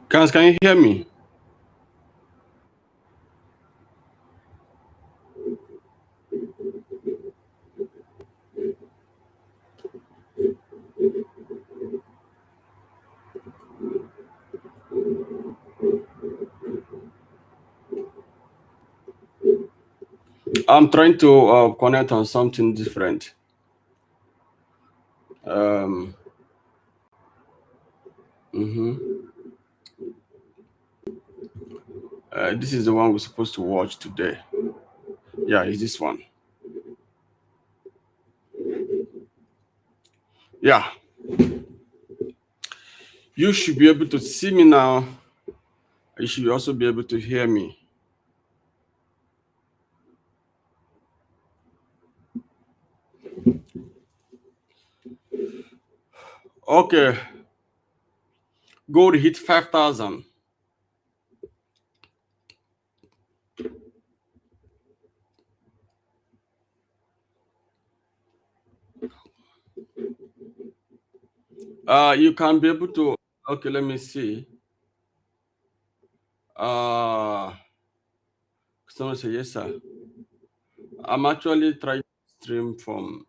Can you hear me? I'm trying to connect on something different. Um, mhm. This is the one we're supposed to watch today. Yeah, it's this one. Yeah, you should be able to see me now. You should also be able to hear me. Okay, gold hit 5,000. You can be able to. Okay, let me see. Someone say yes, sir. I'm actually trying to stream from.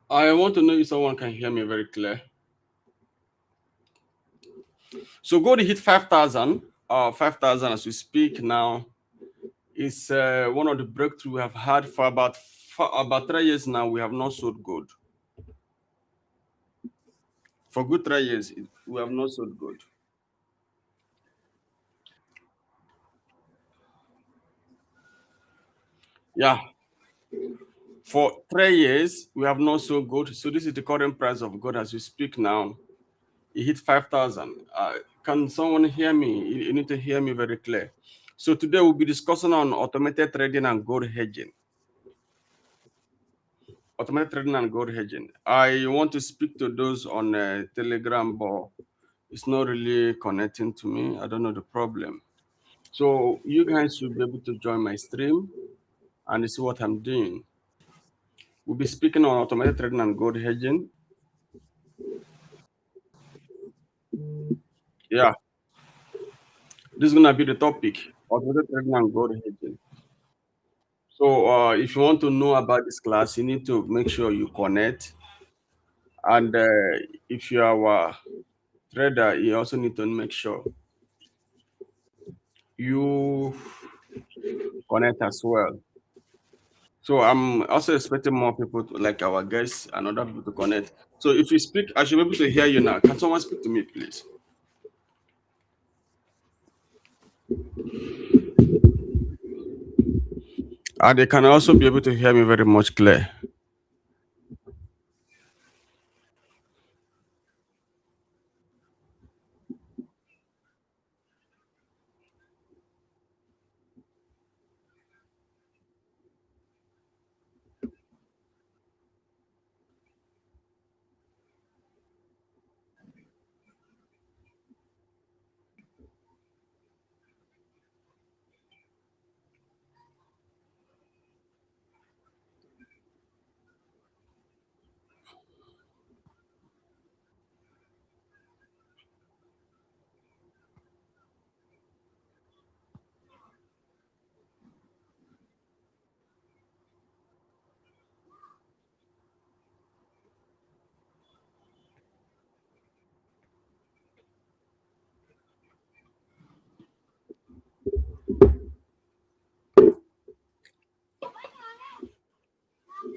I want to know if someone can hear me very clear. So gold hit 5,000. 5,000 as we speak now. It's one of the breakthrough we have had for about 3 years now. We have not sold gold for good 3 years. We have not sold gold. Yeah, for 3 years we have not sold gold. So this is the current price of gold as we speak now. It hit 5,000. Can someone hear me? You need to hear me very clear. So today we'll be discussing on automated trading and gold hedging. Automated trading and gold hedging. I want to speak to those on Telegram, but it's not really connecting to me. I don't know the problem. So you guys should be able to join my stream and see what I'm doing. We'll be speaking on automated trading and gold hedging. Yeah, this is gonna be the topic: automated trading and gold hedging. So if you want to know about this class, you need to make sure you connect. And if you are a trader, you also need to make sure you connect as well. So I'm also expecting more people to, like our guests and other people to connect. So if you speak, I should be able to hear you now. Can someone speak to me, please? And they can also be able to hear me very much clear.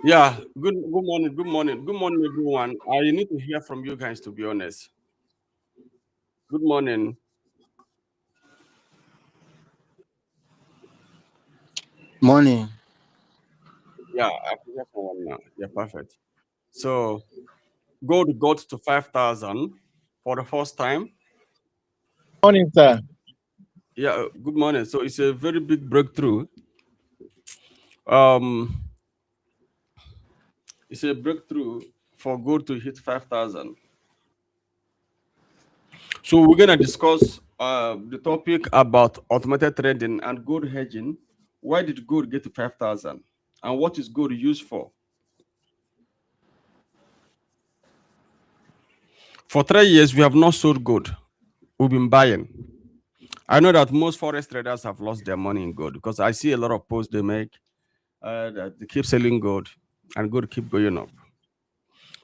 Yeah. Good morning. Good morning. Good morning, everyone. I need to hear from you guys, to be honest. Good morning. Morning. Yeah, I can hear from one now. Yeah, perfect. So gold got to 5,000 for the first time. Morning, sir. Yeah, good morning. So it's a very big breakthrough. Um, it's a breakthrough for gold to hit 5,000. So we're gonna discuss the topic about automated trading and gold hedging. Why did gold get to 5,000? And what is gold used for? For 3 years, we have not sold gold. We've been buying. I know that most forex traders have lost their money in gold because I see a lot of posts they make that they keep selling gold and gold keep going up.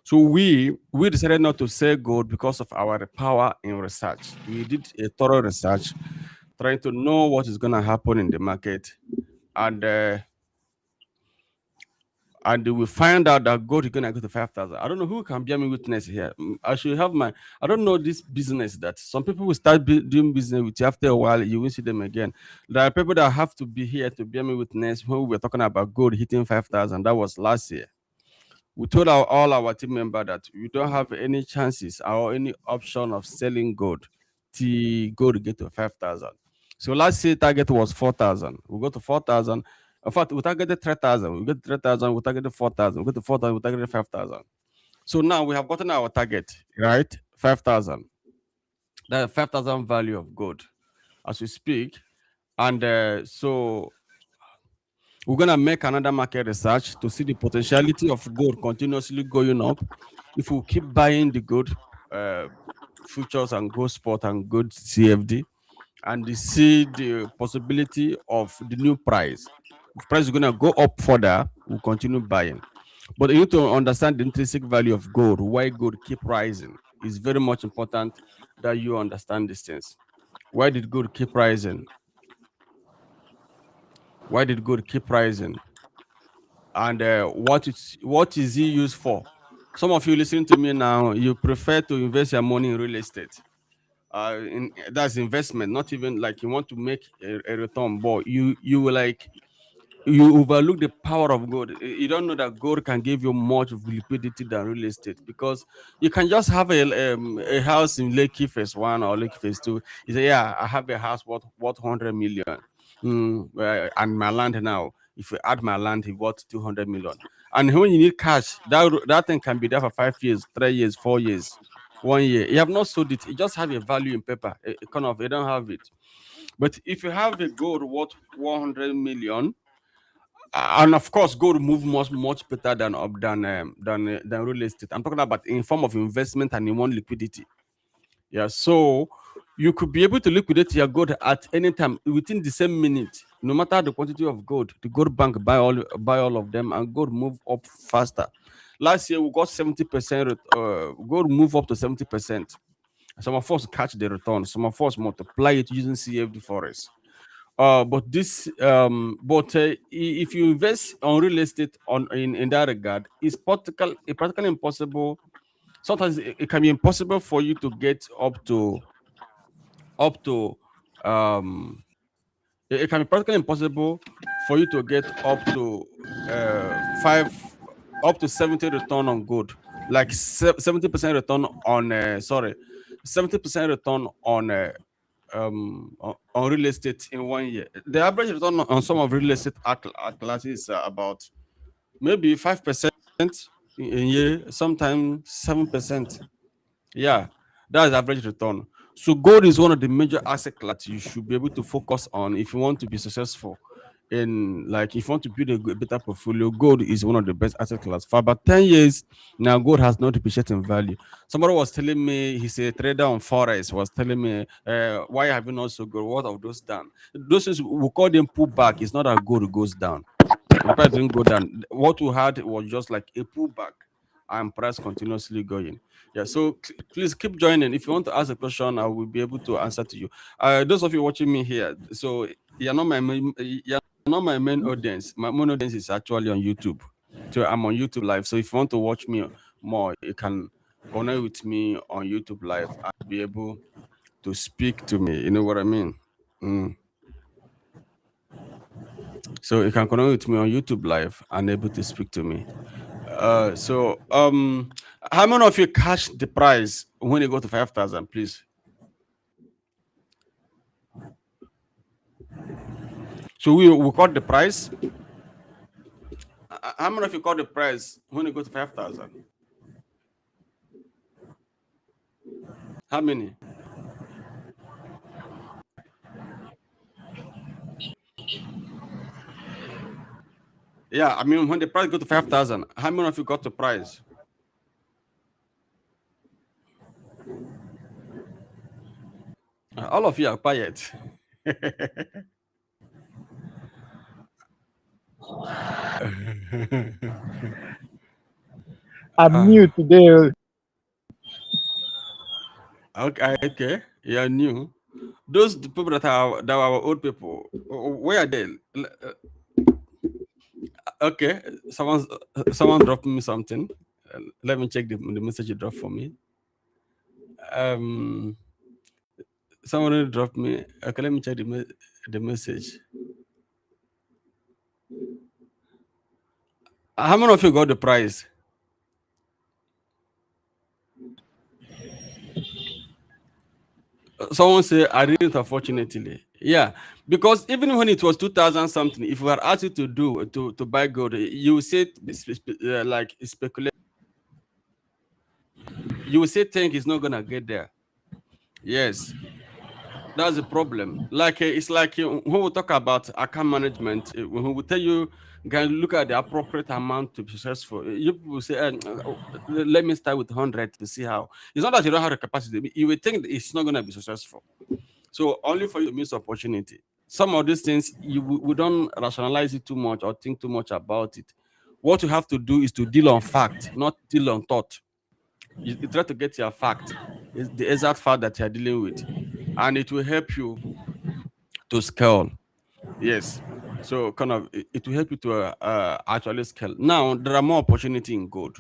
So we decided not to sell gold because of our power in research. We did a thorough research, trying to know what is going to happen in the market, and uh, and we find out that gold is going to go to 5,000. I don't know who can bear me witness here. I should have my. I don't know this business that some people will start doing business with you after a while. You will see them again. There are people that have to be here to bear me witness when we were talking about gold hitting 5,000. That was last year. We told all our team members that we don't have any chances or any option of selling gold till gold get to 5,000. So last year target was 4,000. We go to 4,000. In fact, we targeted 3,000. We get 3,000. We targeted 4,000. We get to 4,000. We targeted 5,000. So now we have gotten our target, right? 5,000. That's 5,000 value of gold as we speak. And so we're gonna make another market research to see the potentiality of gold continuously going up. If we keep buying the gold uh, futures and gold spot and gold CFD, and they see the possibility of the new price. If price is gonna go up further, we'll continue buying. But you need to understand the intrinsic value of gold, why gold keep rising. It's very much important that you understand these things. Why did gold keep rising? Why did gold keep rising? And what is he used for? Some of you listening to me now, you prefer to invest your money in real estate. That's investment, not even like you want to make a return, but you will like you overlook the power of gold. You don't know that gold can give you much of liquidity than real estate because you can just have a house in Lekki Phase 1 or Lekki Phase 2. You say, yeah, I have a house worth 100 million. And my land now, if you add my land, it worth 200 million. And when you need cash, that thing can be there for 5 years, 3 years, 4 years, 1 year. You have not sold it. You just have a value in paper. Kind of, you don't have it. But if you have a gold worth 100 million, and of course, gold move much better than real estate. I'm talking about in form of investment and in one liquidity. Yeah, so you could be able to liquidate your gold at any time within the same minute, no matter the quantity of gold. The gold bank buy all of them, and gold move up faster. Last year we got 70%. Gold move up to 70%. Some of us catch the return. Some of us multiply it using CFD forex. But this, if you invest on real estate in that regard, it's practically impossible. Sometimes it can be impossible for you to get up to um it can be practically impossible for you to get five up to 70 return on gold, like 70% return on 70% return on real estate in 1 year. The average return on some of real estate classes is about maybe 5% in a year, sometimes 7%. Yeah, that's average return. So gold is one of the major asset class you should be able to focus on if you want to be successful. In like if you want to build a better portfolio, gold is one of the best asset class. For about 10 years now, gold has not depreciated in value. Somebody was telling me he's a trader on forex. Was telling me, why have you not so good? What of those done? Those things we call them pullback. It's not that gold goes down. The price didn't go down. What we had was just like a pullback and price continuously going. Yeah, so please keep joining. If you want to ask a question, I will be able to answer to you. Those of you watching me here, so you're not my main audience. My main audience is actually on YouTube. So I'm on YouTube live. So if you want to watch me more, you can connect with me on YouTube live and be able to speak to me. You know what I mean? Mm. So you can connect with me on YouTube live and able to speak to me. How many of you catch the price when you go to 5,000, please? So we caught the price. How many of you caught the price when you go to 5,000? How many? Yeah, I mean when the price go to 5,000, how many of you got the price? All of you are quiet. I'm uh, new today. okay, okay, you're new. Those the people that are our old people, where are they? Okay, someone dropped me something. Let me check the message you dropped for me. Um, Someone already dropped me. Okay, let me check the message. How many of you got the prize? Someone say I didn't, unfortunately. Yeah, because even when it was 2000 something, if we had asked you to buy gold, you said like speculate. You will say think it's not gonna get there. Yes, that's the problem. Like it's like when we talk about account management, when we tell you, can look at the appropriate amount to be successful. You people say, let me start with 100 to see how. It's not that you don't have the capacity. You will think that it's not going to be successful. So only for you to miss opportunity. Some of these things we don't rationalize it too much or think too much about it. What you have to do is to deal on fact, not deal on thought. You try to get your fact, is the exact fact that you're dealing with, and it will help you to scale. Yes. So kind of it will help you to actually scale. Now there are more opportunity in gold.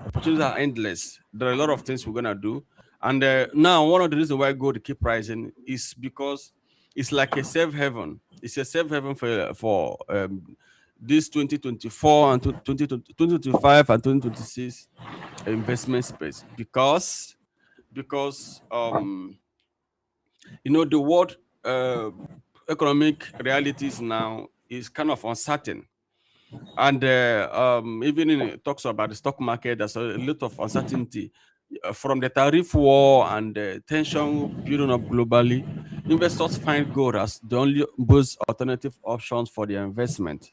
Opportunities are endless. There are a lot of things we're gonna do. And now one of the reasons why gold keep rising is because it's like a safe haven. It's a safe haven for this 2024 and 2025 and 2026 investment space because the world uh, economic realities now is kind of uncertain. And even in it talks about the stock market, there's a lot of uncertainty from the tariff war and tension building up globally. Investors find gold as the only most alternative options for their investment.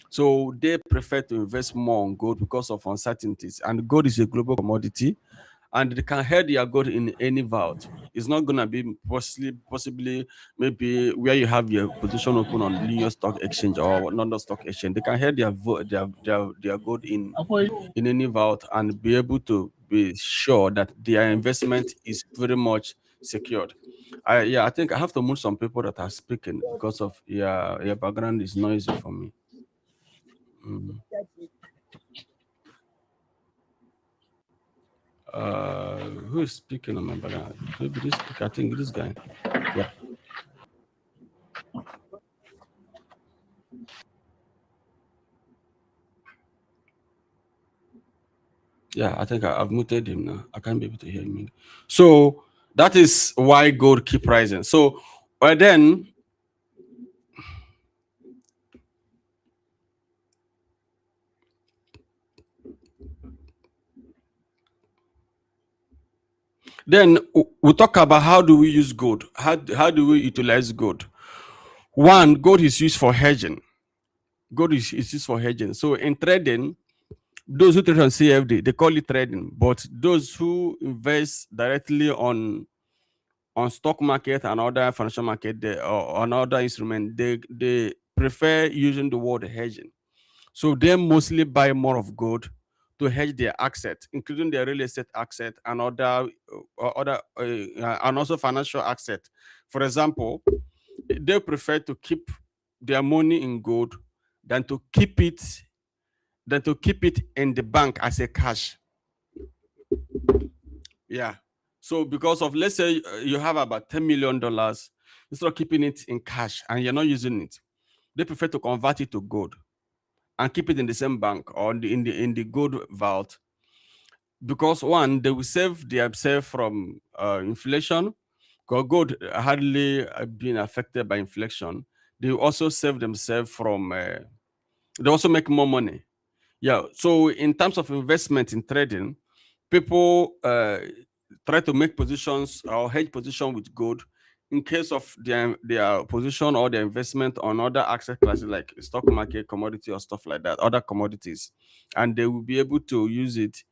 So they prefer to invest more on gold because of uncertainties. And gold is a global commodity, and they can hedge their gold in any vault. It's not gonna be possibly maybe where you have your position open on New York Stock Exchange or London Stock Exchange. They can hedge their gold in any vault and be able to be sure that their investment is very much secured. Yeah, I think I have to move some people that are speaking because of your background is noisy for me. Mm. Who is speaking on my background? Maybe this. Okay, I think this guy. Yeah, yeah. I think I've muted him now. I can't be able to hear him. So that is why gold keep rising. So, but then we talk about how do we use gold? How do we utilize gold? One, gold is used for hedging. Gold is used for hedging. So in trading, those who trade on CFD, they call it trading. But those who invest directly on stock market and other financial market, or on other instrument, they prefer using the word hedging. So they mostly buy more of gold to hedge their assets, including their real estate asset and and also financial asset. For example, they prefer to keep their money in gold than to keep it in the bank as a cash. Yeah. So because of, let's say you have about $10 million, instead of keeping it in cash and you're not using it, they prefer to convert it to gold and keep it in the same bank or in the gold vault, because one, they will save themselves from inflation, because gold hardly being affected by inflation. They will also save themselves from they also make more money. Yeah. So in terms of investment in trading, people try to make positions or hedge position with gold in case of their position or their investment on other asset classes like stock market, commodity, or stuff like that, other commodities, and they will be able to use it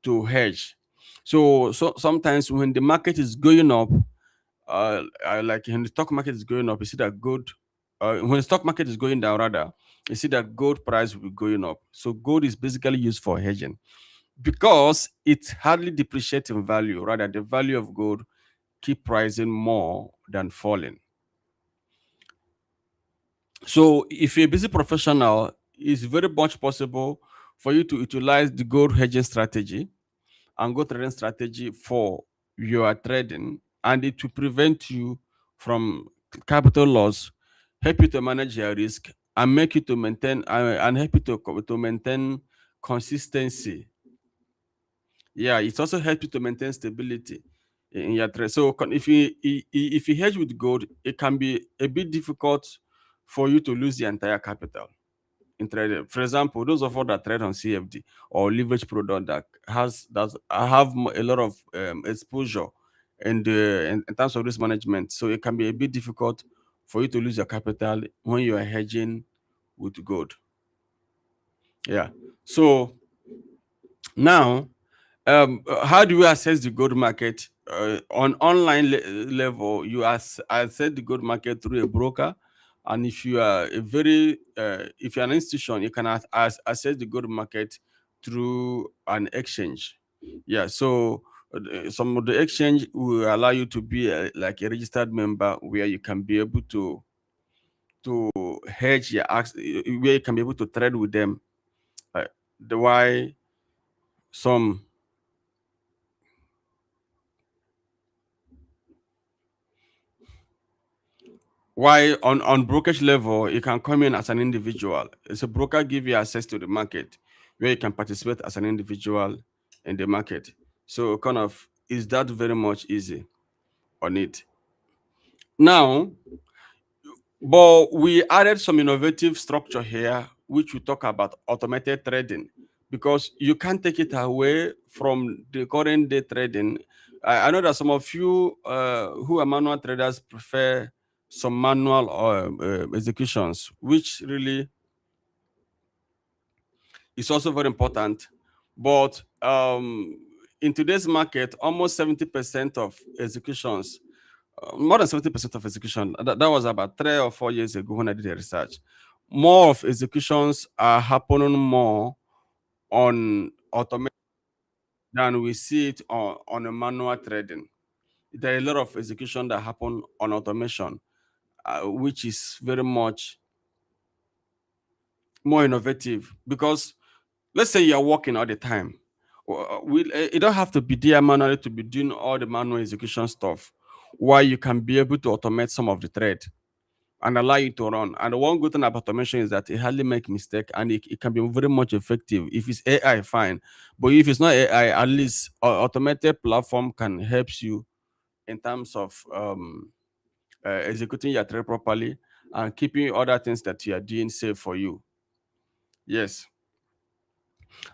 to hedge. So sometimes when the market is going up, like when the stock market is going up, you see that gold. When the stock market is going down, rather, you see that gold price will be going up. So gold is basically used for hedging because it hardly depreciates in value. Rather, the value of gold keep rising more than falling. So if you're a busy professional, it's very much possible for you to utilize the gold hedging strategy and gold trading strategy for your trading, and it will prevent you from capital loss, help you to manage your risk, and make you to maintain and help you to maintain consistency. Yeah, it also helps you to maintain stability in your trade. So if you hedge with gold, it can be a bit difficult for you to lose the entire capital in trading. For example, those of us that trade on CFD or leverage product that have a lot of exposure in terms of risk management, so it can be a bit difficult for you to lose your capital when you are hedging with gold. Yeah. So now, how do you assess the gold market? On online level, you assess the gold market through a broker, and if you are if you're an institution, you can assess the gold market through an exchange. Yeah, so some of the exchange will allow you to be like a registered member, where you can be able to hedge where you can be able to trade with them. Uh, the why some Why on brokerage level, you can come in as an individual. It's a broker give you access to the market where you can participate as an individual in the market. So kind of is that very much easy on it. Now, but we added some innovative structure here, which we talk about automated trading, because you can't take it away from the current day trading. I know that some of you who are manual traders prefer some manual executions, which really is also very important. But in today's market, almost 70% of executions, more than 70% of execution, that was about 3 or 4 years ago when I did the research. More of executions are happening more on automation than we see it on a manual trading. There are a lot of execution that happen on automation, which is very much more innovative because let's say you're working all the time. You don't have to be there manually to be doing all the manual execution stuff. While you can be able to automate some of the thread and allow it to run. And the one good thing about automation is that it hardly make mistake and it can be very much effective. If it's AI, fine. But if it's not AI, at least automated platform can help you in terms of executing your thread properly and keeping other things that you are doing safe for you. Yes.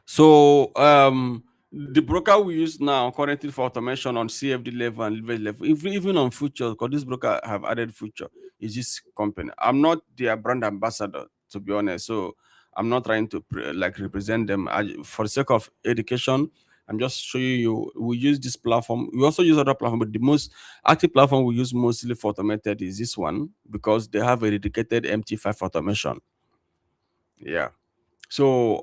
So the broker we use now currently for automation on CFD level and level level, even on future, because this broker have added future, is this company. I'm not their brand ambassador, to be honest. So I'm not trying to like represent them. For the sake of education, I'm just showing you. We use this platform. We also use other platform, but the most active platform we use mostly for automated is this one because they have a dedicated MT5 automation. Yeah. So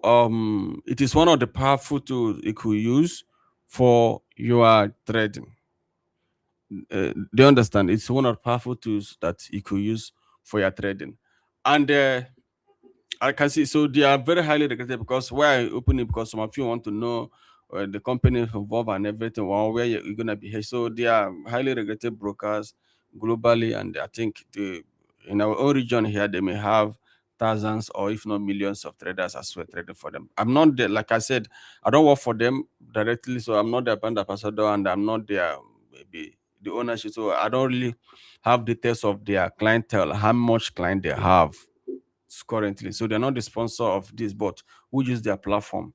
it is one of the powerful tools you could use for your trading. Do you understand? It's one of the powerful tools that you could use for your trading. And I can see, so they are very highly regulated because why I open it because some of you want to know the company involved and everything, or where you're going to be here. So they are highly regulated brokers globally, and I think in our own region here they may have thousands or if not millions of traders as well trading for them. I'm not there, like I said, I don't work for them directly, so I'm not their brand ambassador and I'm not their maybe the ownership. So I don't really have details of their clientele, how much client they have currently. So they're not the sponsor of this, but we use their platform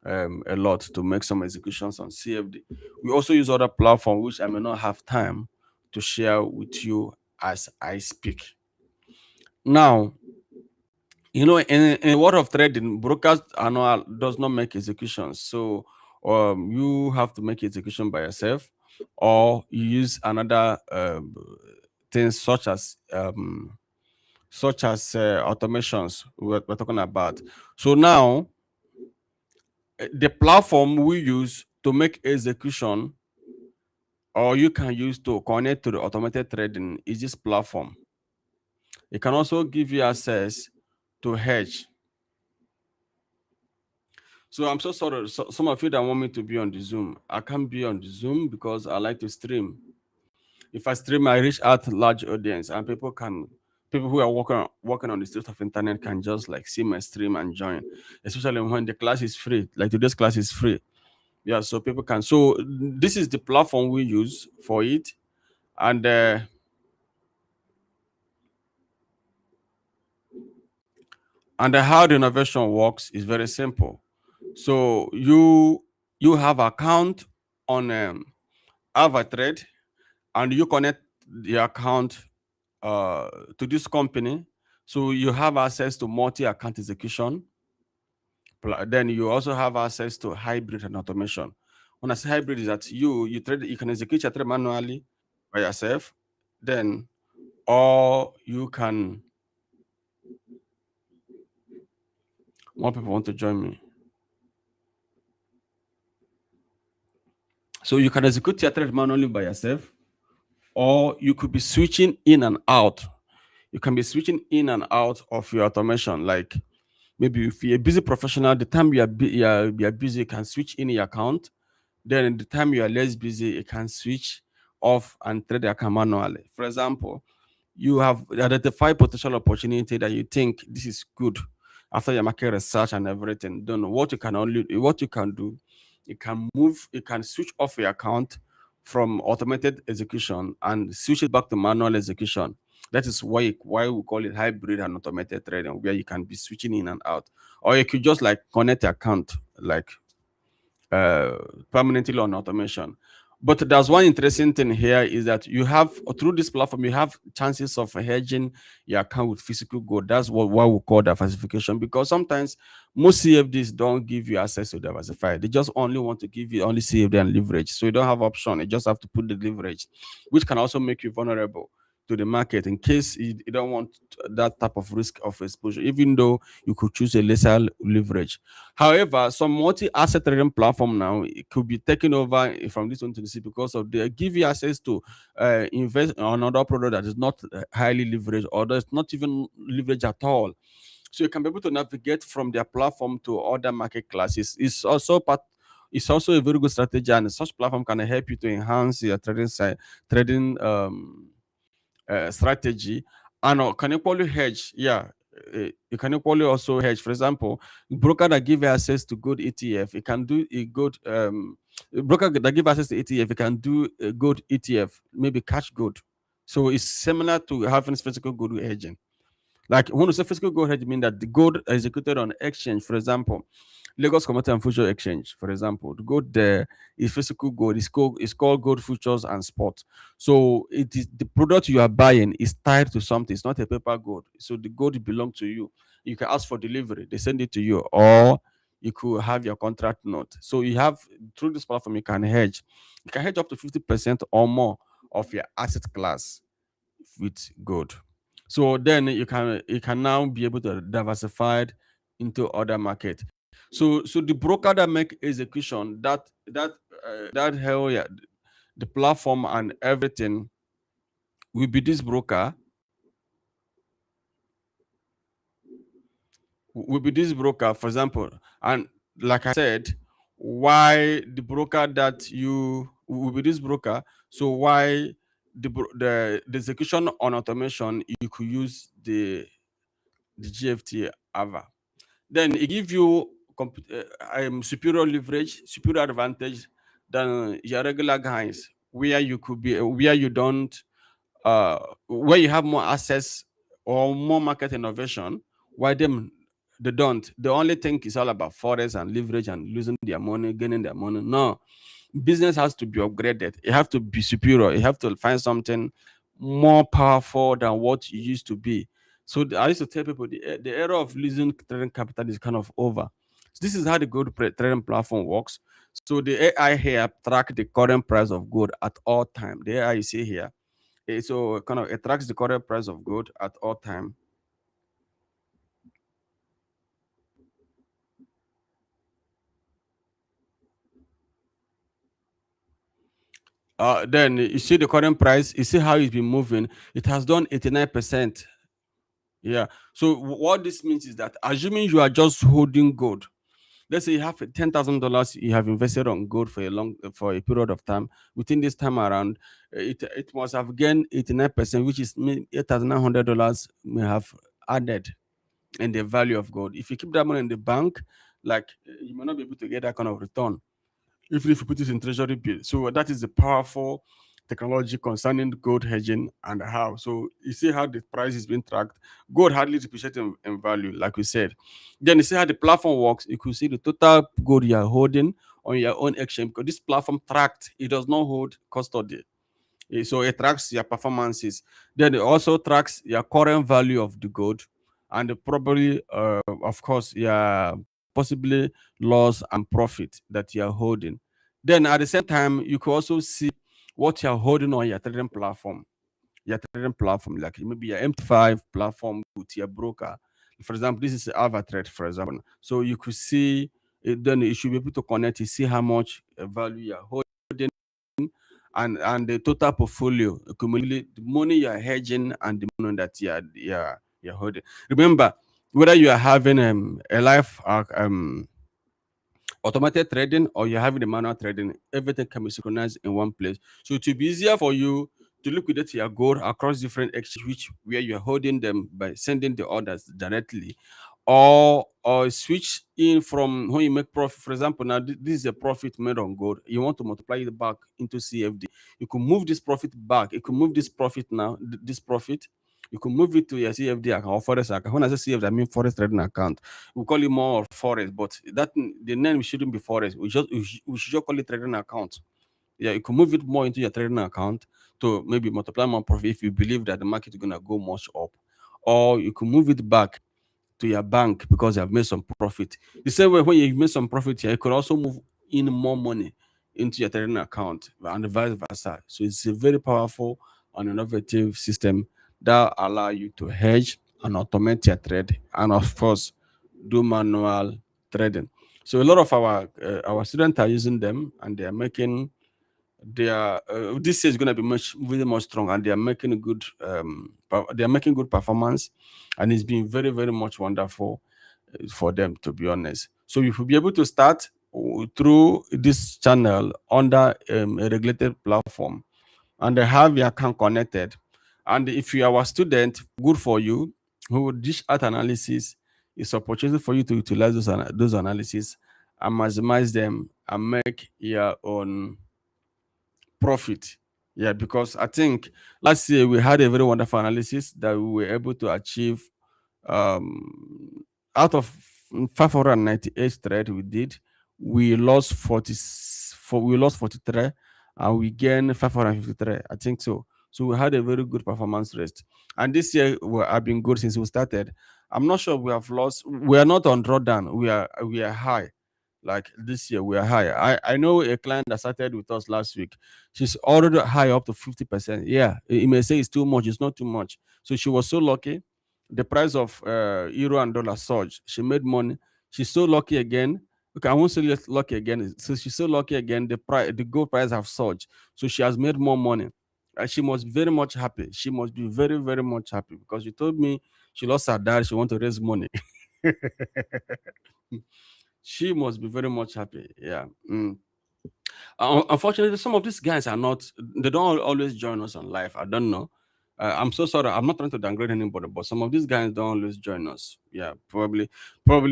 a lot to make some executions on CFD. We also use other platform which I may not have time to share with you as I speak. Now, in the world of trading, brokers are not does not make executions. So you have to make execution by yourself, or you use another things such as automations we're talking about. So now, the platform we use to make execution, or you can use to connect to the automated trading, is this platform. It can also give you access to hedge. So I'm so sorry, some of you that want me to be on the Zoom, I can't be on the Zoom because I like to stream. If I stream, I reach out to large audience, and people who are working on the streets of internet can just like see my stream and join, especially when the class is free. Like today's class is free. Yeah, so people can. So this is the platform we use for it, and how the innovation works is very simple. So you have account on Avatrade, and you connect the account to this company. So you have access to multi-account execution. Then you also have access to hybrid and automation. When I say hybrid, is that you can execute your trade manually by yourself, then or you can. More people want to join me, so you can execute your trade manually by yourself, or you could be switching in and out. You can be switching in and out of your automation, like maybe if you're a busy professional, the time you are busy, you can switch in your account. Then the time you are less busy, you can switch off and trade the account manually. For example, you have identified potential opportunity that you think this is good after your market research and everything. Then what you can do, you can switch off your account from automated execution and switch it back to manual execution. That is why we call it hybrid and automated trading, where you can be switching in and out. Or you could just like connect your account like uh, permanently on automation. But there's one interesting thing here is that you have through this platform you have chances of hedging your account with physical gold. That's what we call diversification, because sometimes most CFDs don't give you access to diversify. They just only want to give you only CFD and leverage. So you don't have option. You just have to put the leverage, which can also make you vulnerable. to the market in case you don't want that type of risk of exposure, even though you could choose a lesser leverage. However, some multi-asset trading platform now it could be taken over from this one to the C because of they give you access to invest on another product that is not highly leveraged or that's not even leveraged at all. So you can be able to navigate from their platform to other market classes. It's also a very good strategy, and such platform can help you to enhance your trading strategy, and can equally hedge. Yeah, you can equally also hedge. For example, broker that give access to good ETF, it can do a good broker that give access to ETF, it can do a good ETF, maybe cash good. So it's similar to having physical good hedging. Like when we say physical gold hedge, mean that the gold executed on exchange, for example, Lagos Commodity and Future Exchange, for example, the gold there is physical gold. It's called gold futures and spot. So it is the product you are buying is tied to something. It's not a paper gold. So the gold belongs to you. You can ask for delivery. They send it to you, or you could have your contract note. So you have through this platform you can hedge. You can hedge up to 50% or more of your asset class with gold. So then you can now be able to diversify into other market. So the broker that make execution that hell yeah, the platform and everything will be this broker for example. And like I said, why the broker that you will be this broker. So why the execution on automation you could use the GFT Ava. Then it give you superior leverage, superior advantage than your regular guys, where you could be where you don't where you have more access or more market innovation. Why them they don't? They only think it's all about forex and leverage and losing their money, gaining their money. No, business has to be upgraded. It have to be superior. You have to find something more powerful than what you used to be. So I used to tell people the era of losing trading capital is kind of over. So this is how the gold trading platform works. So the AI here track the current price of gold at all time. The AI you see here, so kind of it tracks the current price of gold at all time. Then you see the current price. You see how it's been moving. It has done 89%. Yeah. So what this means is that assuming you are just holding gold, let's say you have $10,000 you have invested on gold for a period of time. Within this time around, it must have gained 89%, which is $8,900 may have added in the value of gold. If you keep that money in the bank, like you may not be able to get that kind of return even if you put it in treasury bill. So that is the powerful technology concerning gold hedging and how. So you see how the price is being tracked. Gold hardly depreciates in value, like we said. Then you see how the platform works. You could see the total gold you are holding on your own exchange because this platform tracked. It does not hold custody. So it tracks your performances. Then it also tracks your current value of the gold and probably, of course, your possibly loss and profit that you're holding. Then at the same time, you can also see what you're holding on your trading platform. Your trading platform, like maybe your MT5 platform with your broker. For example, this is AvaTrade, for example. So you could see it, then you should be able to connect to see how much value you're holding and the total portfolio accumulate the money you are hedging and the money that you're holding. Remember, whether you are having a life automated trading or you're having the manual trading, everything can be synchronized in one place. So it will be easier for you to liquidate your gold across different exchanges, which where you're holding them by sending the orders directly, or switch in from when you make profit. For example, now this is a profit made on gold. You want to multiply it back into CFD. You can move this profit back. You can move this profit now. This profit. You can move it to your CFD account or forex account. When I say CFD, I mean forex trading account. We call it more of forex, but the name shouldn't be forex. We should just call it trading account. Yeah, you can move it more into your trading account to maybe multiply more profit if you believe that the market is gonna go much up, or you can move it back to your bank because you have made some profit. The same way when you made some profit here, you could also move in more money into your trading account and vice versa. So it's a very powerful an innovative system that allow you to hedge and automate your trade, and of course, do manual trading. So a lot of our students are using them, and they are making their this year is going to be much really much strong, and they are making good they are making good performance, and it's been very very much wonderful for them, to be honest. So you will be able to start through this channel under a regulated platform, and they have your account connected. And if you are a student, good for you. Who dish art analysis is opportunity for you to utilize those analysis and maximize them and make your own profit. Yeah, because I think last year we had a very wonderful analysis that we were able to achieve um, out of 598 trade we did, we lost 44, we lost 43, and we gained 553. I think so. So we had a very good performance rate. And this year have been good since we started. I'm not sure we have lost. We are not on drawdown. We are high. Like this year, we are high. I know a client that started with us last week. She's already high up to 50%. Yeah, you may say it's too much. It's not too much. So she was so lucky. The price of euro and dollar surged. She made money. She's so lucky again. Okay, I won't say lucky again. So she's so lucky again. The gold price have surged. So she has made more money. She must be very much happy. She must be very, very much happy because she told me she lost her dad. She want to raise money. She must be very much happy. Yeah. Mm. Unfortunately, some of these guys are not. They don't always join us on live. I don't know. I'm so sorry. I'm not trying to downgrade anybody, but some of these guys don't always join us. Yeah, probably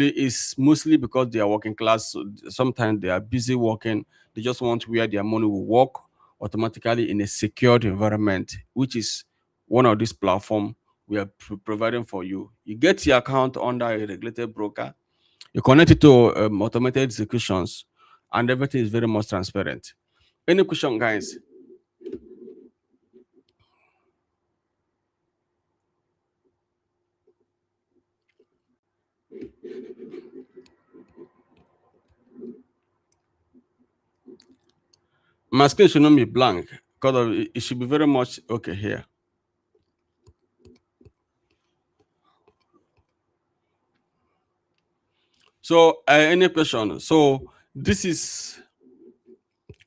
it's mostly because they are working class. So sometimes they are busy working. They just want where their money will work automatically in a secured environment, which is one of these platform we are providing for you. You get your account under a regulated broker. You connect it to automated executions, and everything is very much transparent. Any question, guys? My screen should not be blank because it should be very much okay here. So, any question? So, this is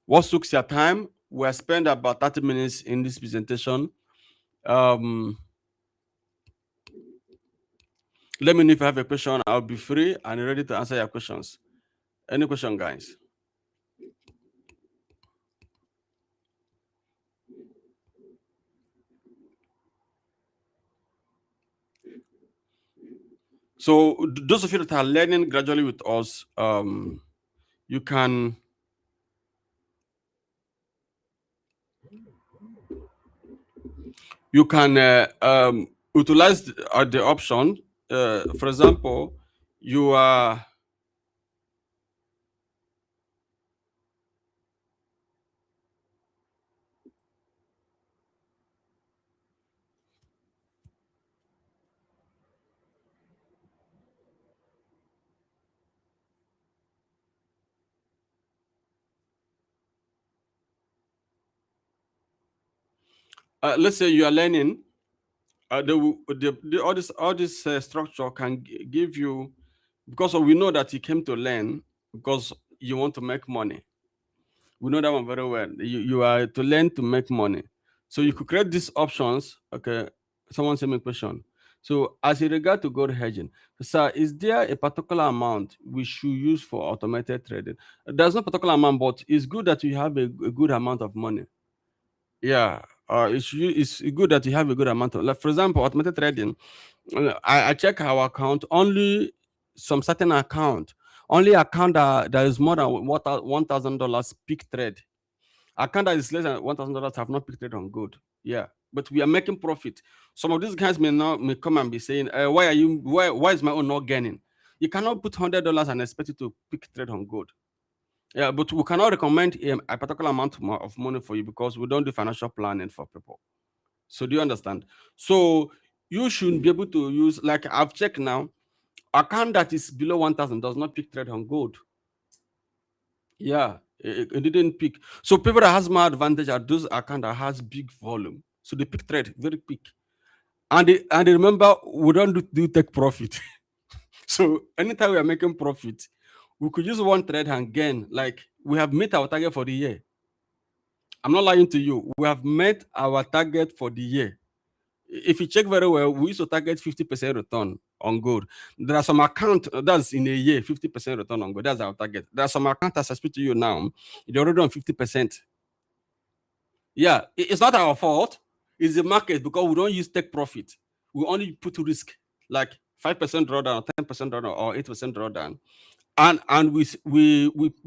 what took your time. We have spent about 30 minutes in this presentation. Um, Let me know if you have a question. I'll be free and ready to answer your questions. Any question, guys? So, those of you that are learning gradually with us, you can utilize the option. For example, you are let's say you are learning. All this structure can give you, because we know that you came to learn because you want to make money. We know that one very well. You are to learn to make money. So you could create these options. Okay, someone sent me a question. So as in regard to gold hedging, sir, is there a particular amount we should use for automated trading? There's no particular amount, but it's good that you have a good amount of money. Yeah, it's good that you have a good amount of, like, for example, automated trading. I check our account, only some certain account, only account that is more than $1,000 peak trade. Account that is less than $1,000 have not picked trade on good. Yeah, but we are making profit. Some of these guys may come and be saying, why is my own not gaining? You cannot put $100 and expect it to pick trade on good. Yeah, but we cannot recommend a particular amount of money for you because we don't do financial planning for people. So do you understand? So you should be able to use, like I've checked now, account that is below 1,000 does not pick trade on gold. Yeah, it didn't pick. So people that has more advantage are those account that has big volume. So they pick trade very quick. And they remember we don't do take profit. So anytime we are making profit, we could use one trade and gain. Like we have met our target for the year. I'm not lying to you. We have met our target for the year. If you check very well, we used to target 50% return on gold. There are some account that's in a year, 50% return on gold. That's our target. There are some account as I speak to you now, they're already on 50%. Yeah, it's not our fault. It's the market because we don't use take profit. We only put risk like 5% drawdown, 10% drawdown, or 8% drawdown. And we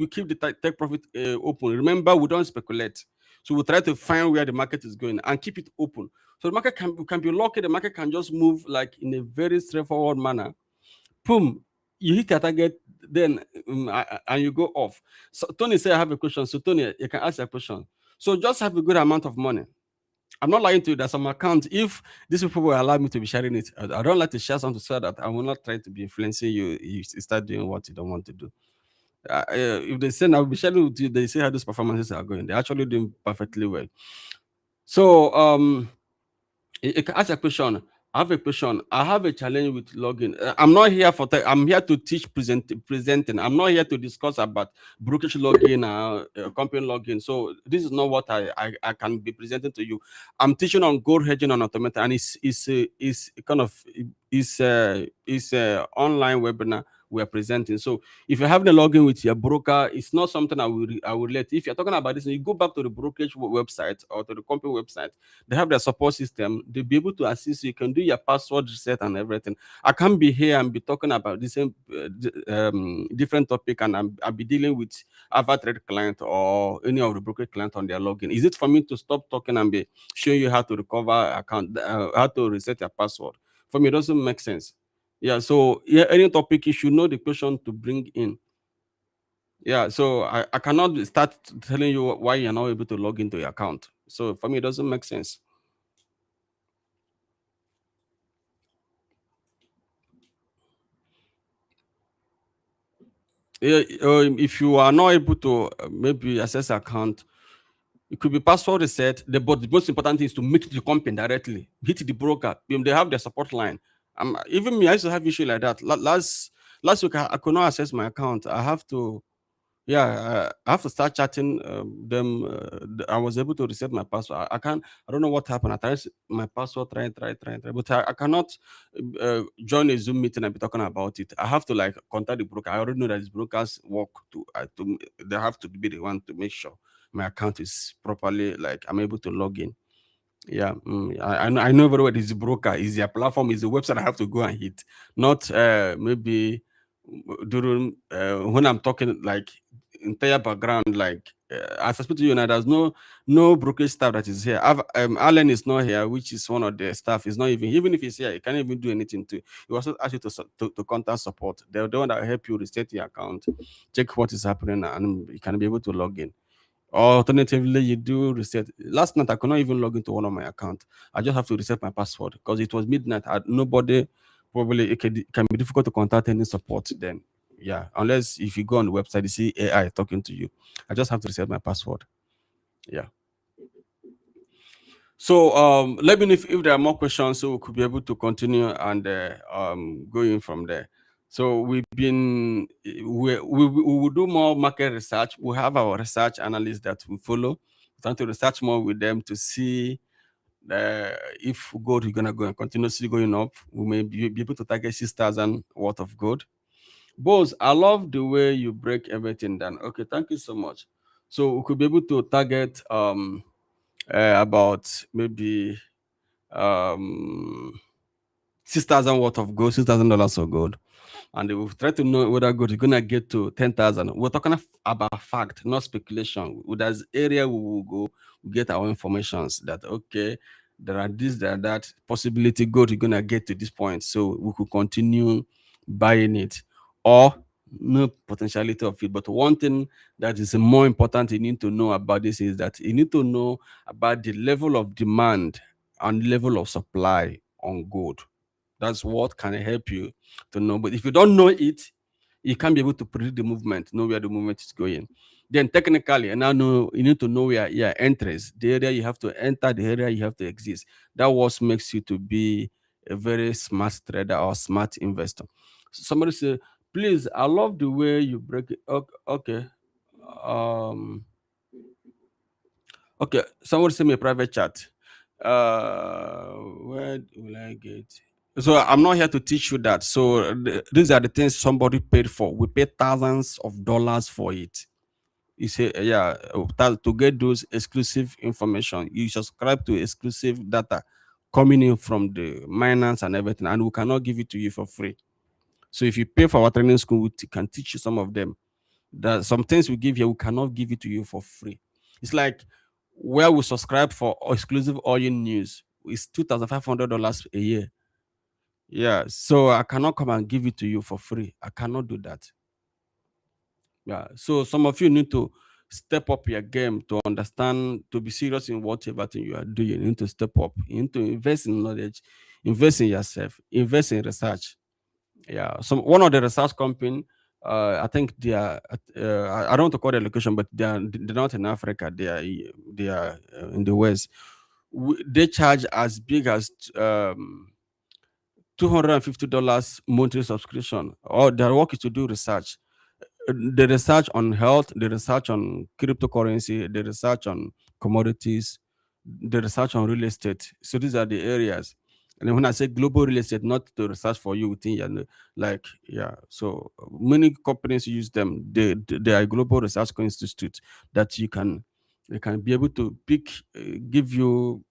keep the take profit open. Remember, we don't speculate. So we try to find where the market is going and keep it open. So the market can be lucky. The market can just move like in a very straightforward manner. Boom, you hit your target, then and you go off. So Tony said, I have a question. So Tony, you can ask a question. So just have a good amount of money. I'm not lying to you. There's some account. If these people will allow me to be sharing it, I don't like to share something so that I will not try to be influencing you. You start doing what you don't want to do. If they say I'll be sharing with you, they say how those performances are going. They're actually doing perfectly well. So you can ask a question. I have a question. I have a challenge with login. I'm not here for I'm here to teach presenting. I'm not here to discuss about brokerage login, company login. So this is not what I can be presenting to you. I'm teaching on gold hedging and automation, and it's kind of it's online webinar we're presenting. So if you're having a login with your broker, it's not something I will let. If you're talking about this, you go back to the brokerage website or to the company website. They have their support system. They'll be able to assist you. You can do your password reset and everything. I can't be here and be talking about the same different topic, and I'll be dealing with other trade client or any of the broker client on their login. Is it for me to stop talking and be showing you how to recover account, how to reset your password? For me, it doesn't make sense. Yeah, so yeah, any topic you should know the question to bring in. Yeah, so I cannot start telling you why you're not able to log into your account. So for me, it doesn't make sense. Yeah, if you are not able to maybe access account, it could be password reset. But the most important thing is to meet the company directly, hit the broker. They have their support line. Even me, I used to have issue like that. Last week, I could not access my account. I have to, yeah, I have to start chatting them. I was able to reset my password. I can't. I don't know what happened. I tried my password, try, but I cannot join a Zoom meeting and be talking about it. I have to like contact the broker. I already know that these brokers work to. They have to be the one to make sure my account is properly like I'm able to log in. Yeah, I know very well it's the broker, is their platform, is the website I have to go and hit, not maybe during when I'm talking like entire background. Like I suspect you now, there's no brokerage staff that is here. Alan is not here, which is one of the staff. Is not even if he's here, he can't even do anything to. He also ask you to contact support. They're the one that will help you reset your account, check what is happening, and you can be able to log in. Alternatively, you do reset. Last night, I could not even log into one of my account. I just have to reset my password because it was midnight. Nobody, probably it can be difficult to contact any support then. Yeah, unless if you go on the website, you see AI talking to you. I just have to reset my password. Yeah. So let me know if there are more questions, so we could be able to continue and going from there. So we will do more market research. We have our research analysts that we follow. We're trying to research more with them to see if gold is gonna go and continuously going up. We may be able to target 6,000 worth of gold. Boss, I love the way you break everything down. Okay, thank you so much. So we could be able to target about maybe um 6,000 worth of gold, $6,000 of gold, and they will try to know whether gold is gonna get to 10,000. We're talking about fact, not speculation. There's area we will go, we get our informations that okay, there are this, there are that possibility gold is gonna get to this point, so we could continue buying it, or no potentiality of it. But one thing that is more important you need to know about this is that you need to know about the level of demand and level of supply on gold. That's what can help you to know. But if you don't know it, you can't be able to predict the movement, know where the movement is going. Then technically, and now know you need to know your entries, the area you have to enter, the area you have to exist. That what makes you to be a very smart trader or smart investor. Somebody say, please, I love the way you break it. Okay. Um okay, somebody send me a private chat. Where will I get? So I'm not here to teach you that. So these are the things somebody paid for. We paid thousands of dollars for it. You say, yeah, to get those exclusive information, you subscribe to exclusive data coming in from the miners and everything, and we cannot give it to you for free. So if you pay for our training school, we can teach you some of them. That some things we give here, we cannot give it to you for free. It's like where we subscribe for exclusive oil news. It's $2,500 a year. Yeah, so I cannot come and give it to you for free. I cannot do that. Yeah. So some of you need to step up your game to understand, to be serious in whatever thing you are doing. You need to step up. You need to invest in knowledge, invest in yourself, invest in research. Yeah. Some one of the research company, I think they are. I don't want to call the location, but they're not in Africa. They are in the West. They charge as big as $250 monthly subscription. Or their work is to do research. The research on health, the research on cryptocurrency, the research on commodities, the research on real estate. So these are the areas. And then when I say global real estate, not the research for you within your like yeah. So many companies use them. They are global research institute that you can be able to pick, give you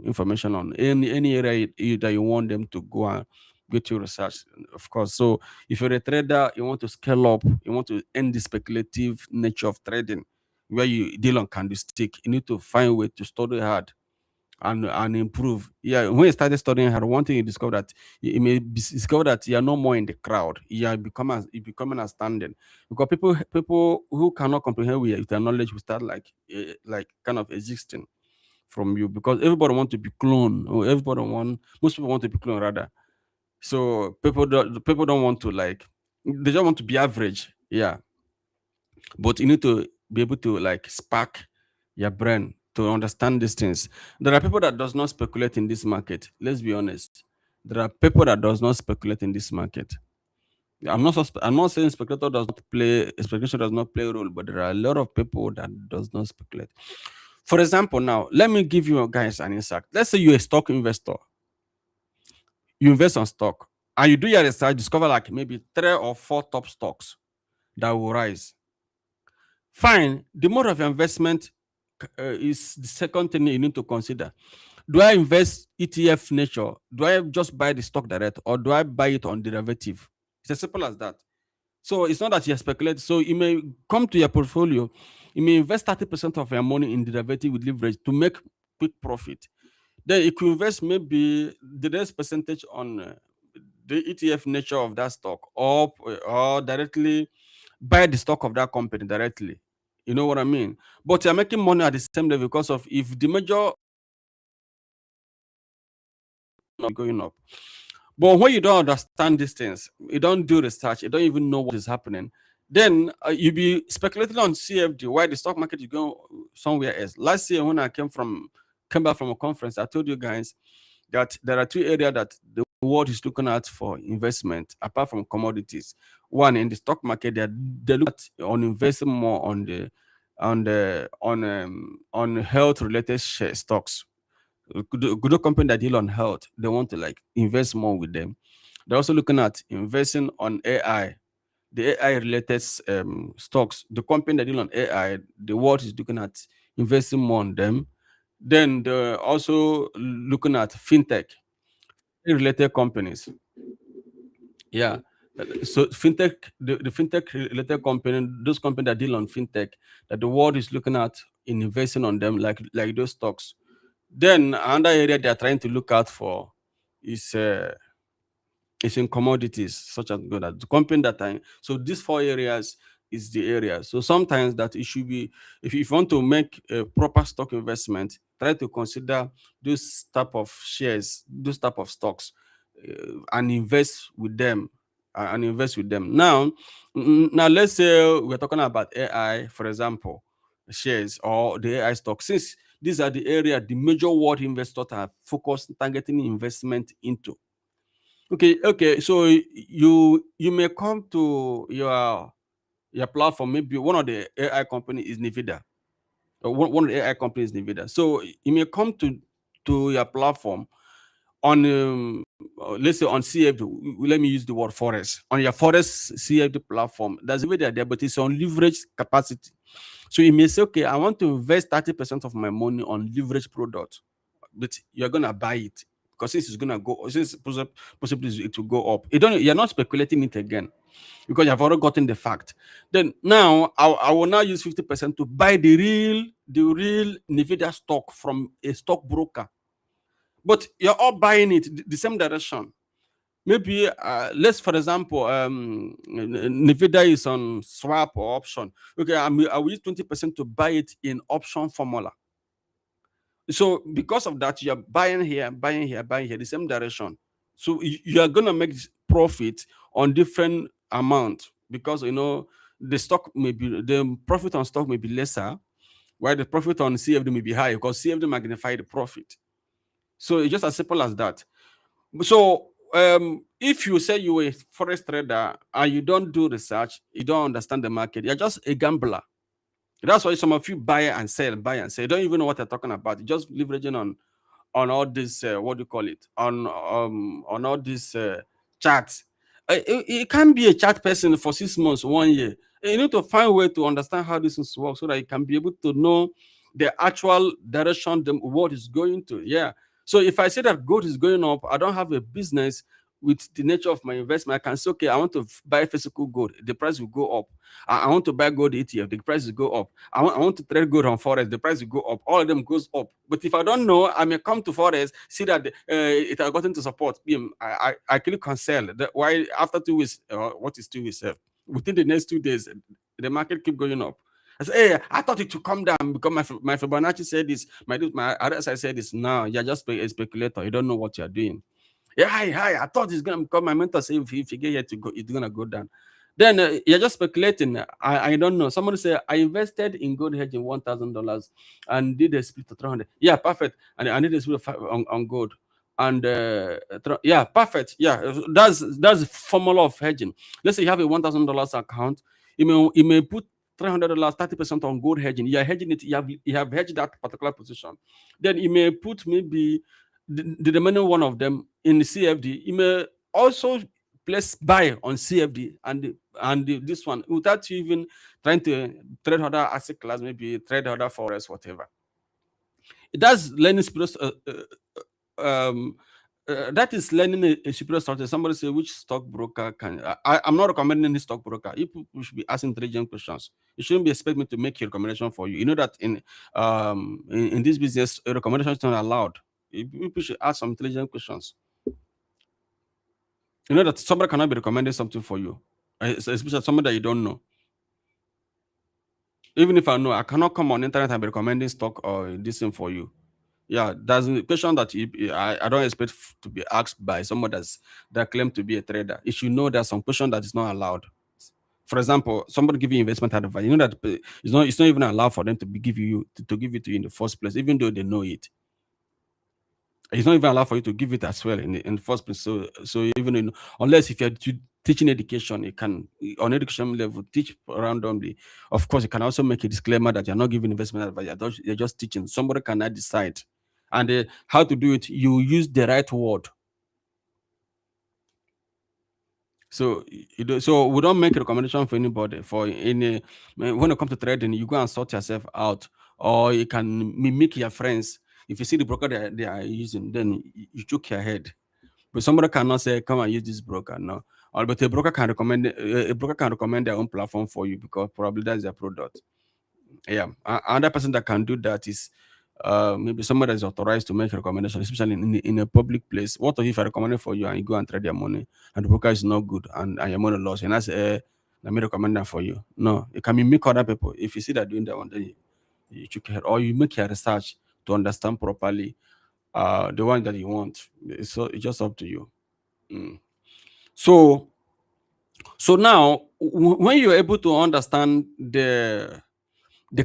information on any area that you want them to go and get your research, of course. So if you're a trader, you want to scale up, you want to end the speculative nature of trading where you deal on candlestick, you need to find a way to study hard and improve. Yeah, when you started studying hard, one thing you discover that you may discover that you are no more in the crowd. You becoming outstanding because people who cannot comprehend with their knowledge will start like kind of existing from you because everybody want to be clone or most people want to be clone rather. So people don't want to like, they just want to be average. Yeah. But you need to be able to like spark your brain to understand these things. There are people that does not speculate in this market. Let's be honest. There are people that does not speculate in this market. I'm not saying speculation does not play a role, but there are a lot of people that does not speculate. For example, now let me give you guys an insight. Let's say you're a stock investor. You invest on stock and you do your research, discover like maybe 3 or 4 top stocks that will rise. Fine. The mode of your investment is the second thing you need to consider. Do I invest ETF nature? Do I just buy the stock direct or do I buy it on derivative? It's as simple as that. So it's not that you speculate. So you may come to your portfolio, you may invest 30% of your money in derivative with leverage to make quick profit. Then you could invest maybe the rest percentage on the ETF nature of that stock or directly buy the stock of that company directly. You know what I mean? But you're making money at the same level because of if the major not going up. But when you don't understand these things, you don't do research, you don't even know what is happening, then you be speculating on CFD why the stock market is going somewhere else. Last year when I came back from a conference, I told you guys that there are 2 areas that the world is looking at for investment apart from commodities. One, in the stock market, they look at on investing more on health related stocks. Good company that deal on health, they want to like invest more with them. They're also looking at investing on AI, the AI related stocks. The company that deal on AI, the world is looking at investing more on them. Then they're also looking at fintech related companies. Yeah. So fintech, the fintech related company, those companies that deal on fintech, that the world is looking at in investing on them, like those stocks. Then another area they are trying to look out for is in commodities such as gold. The company that I so these 4 areas is the area. So sometimes that it should be, if you want to make a proper stock investment, try to consider those type of shares, those type of stocks, and invest with them. and invest with them. Now let's say we're talking about AI, for example, shares or the AI stock. Since these are the area the major world investors are focused targeting investment into. Okay. So you may come to your platform. Maybe one of the AI company is Nvidia. One of the AI companies is Nvidia. So you may come to your platform on let's say on CFD. Let me use the word forest. On your forest CFD platform, there's Nvidia there, but it's on leverage capacity. So you may say, okay, I want to invest 30% of my money on leverage product, but you're gonna buy it because since it's gonna go, since possibly it will go up. You're not speculating it again because you've already gotten the fact. Then now I will now use 50% to buy the real Nvidia stock from a stockbroker. But you're all buying it the same direction. Maybe let's for example, Nvidia is on swap or option. Okay, I will use 20% to buy it in option formula. So because of that, you're buying here, buying here, buying here, the same direction. So you are gonna make profit on different amount because the stock may be the profit on stock may be lesser, while the profit on CFD may be high because CFD magnify the profit. So it's just as simple as that. So if you say you're a forex trader and you don't do research, you don't understand the market, you're just a gambler. That's why some of you buy and sell. You don't even know what they're talking about. You're just leveraging on all this what do you call it, on all this charts. It can't be a chart person for 6 months, 1 year. You need to find a way to understand how this is work so that you can be able to know the actual direction the world is going to. Yeah. So if I say that gold is going up, I don't have a business with the nature of my investment. I can say, okay, I want to buy physical gold, the price will go up. I want to buy gold ETF, the price will go up. I want to trade gold on forex, the price will go up. All of them goes up. But if I don't know, I may come to forex, see that it has gotten to support. I click on sell. Why after 2 weeks, what is 2 weeks? Within the next 2 days, the market keep going up. I say, hey, I thought it would come down because my Fibonacci said this, my RSI said this. No, you're just a speculator. You don't know what you're doing. Yeah, hi. I thought it's gonna become my mentor say if you get here to go, it's gonna go down. Then you're just speculating. I don't know. Somebody say I invested in gold hedging $1,000 and did a split of 300. Yeah, perfect. And I need a split of on gold. And yeah, perfect. Yeah, that's the formula of hedging. Let's say you have a $1,000 account. You may put $300, 30% on gold hedging. You're hedging it. You have hedged that particular position. Then you may put maybe the remaining one of them in the CFD. You may also place buy on CFD and this one without you even trying to trade other asset class, maybe trade other forex, whatever. It does learning superior. That is learning a superior strategy. Somebody say which stockbroker can I'm not recommending any stockbroker. You people should be asking intelligent questions. You shouldn't be expecting me to make a recommendation for you. You know that in this business, a recommendation is not allowed. People should ask some intelligent questions. You know that somebody cannot be recommending something for you, especially somebody that you don't know. Even if I know, I cannot come on internet and be recommending stock or this thing for you. Yeah, that's a question that I don't expect to be asked by someone that claim to be a trader. You should know there's some question that is not allowed. For example, somebody give you investment advice. You know that it's not even allowed for them to give it to you in the first place, even though they know it. It's not even allowed for you to give it as well in the first place. So even unless if you're teaching education, you can on education level teach randomly. Of course, you can also make a disclaimer that you're not giving investment advice. You're just teaching. Somebody cannot decide, and how to do it. You use the right word. So so we don't make a recommendation for anybody for any when it comes to trading. You go and sort yourself out, or you can mimic your friends. If you see the broker they are using, then you choke your head. But somebody cannot say, "Come and use this broker." No, or but a broker can recommend their own platform for you because probably that's their product. Yeah, another person that can do that is maybe somebody that is authorized to make a recommendation, especially in a public place. What if I recommend it for you and you go and trade your money and the broker is not good and your money lost, and I say, let me recommend that for you. No, it can be make other people. If you see that doing that one, then you should care, or you make your research to understand properly the one that you want. So it's just up to you. Mm. So So now, when you're able to understand the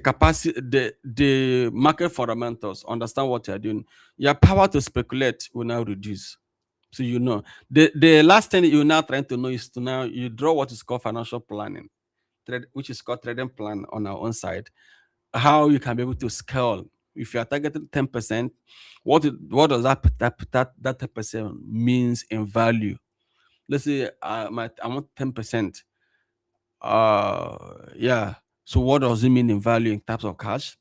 capacity, the market fundamentals, understand what you're doing, your power to speculate will now reduce. So the last thing you're now trying to know is to now you draw what is called financial planning, which is called trading plan on our own side. How you can be able to scale. If you are targeting 10%, what does that 10% means in value? Let's say I want 10%. Yeah. So what does it mean in value in terms of cash?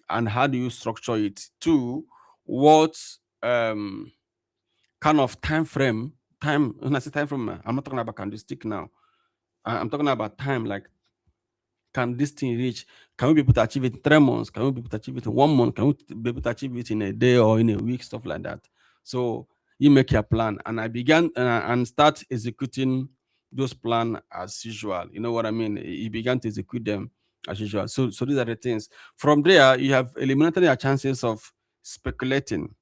And how do you structure it? Two, what um kind of time when I say time frame, I'm not talking about candlestick now. I'm talking about time, like can this thing reach? Can we be able to achieve it in 3 months? Can we be able to achieve it in 1 month? Can we be able to achieve it in a day or in a week? Stuff like that. So you make your plan, and I began and start executing those plan as usual. You know what I mean? You began to execute them as usual. So these are the things. From there, you have eliminated your chances of speculating,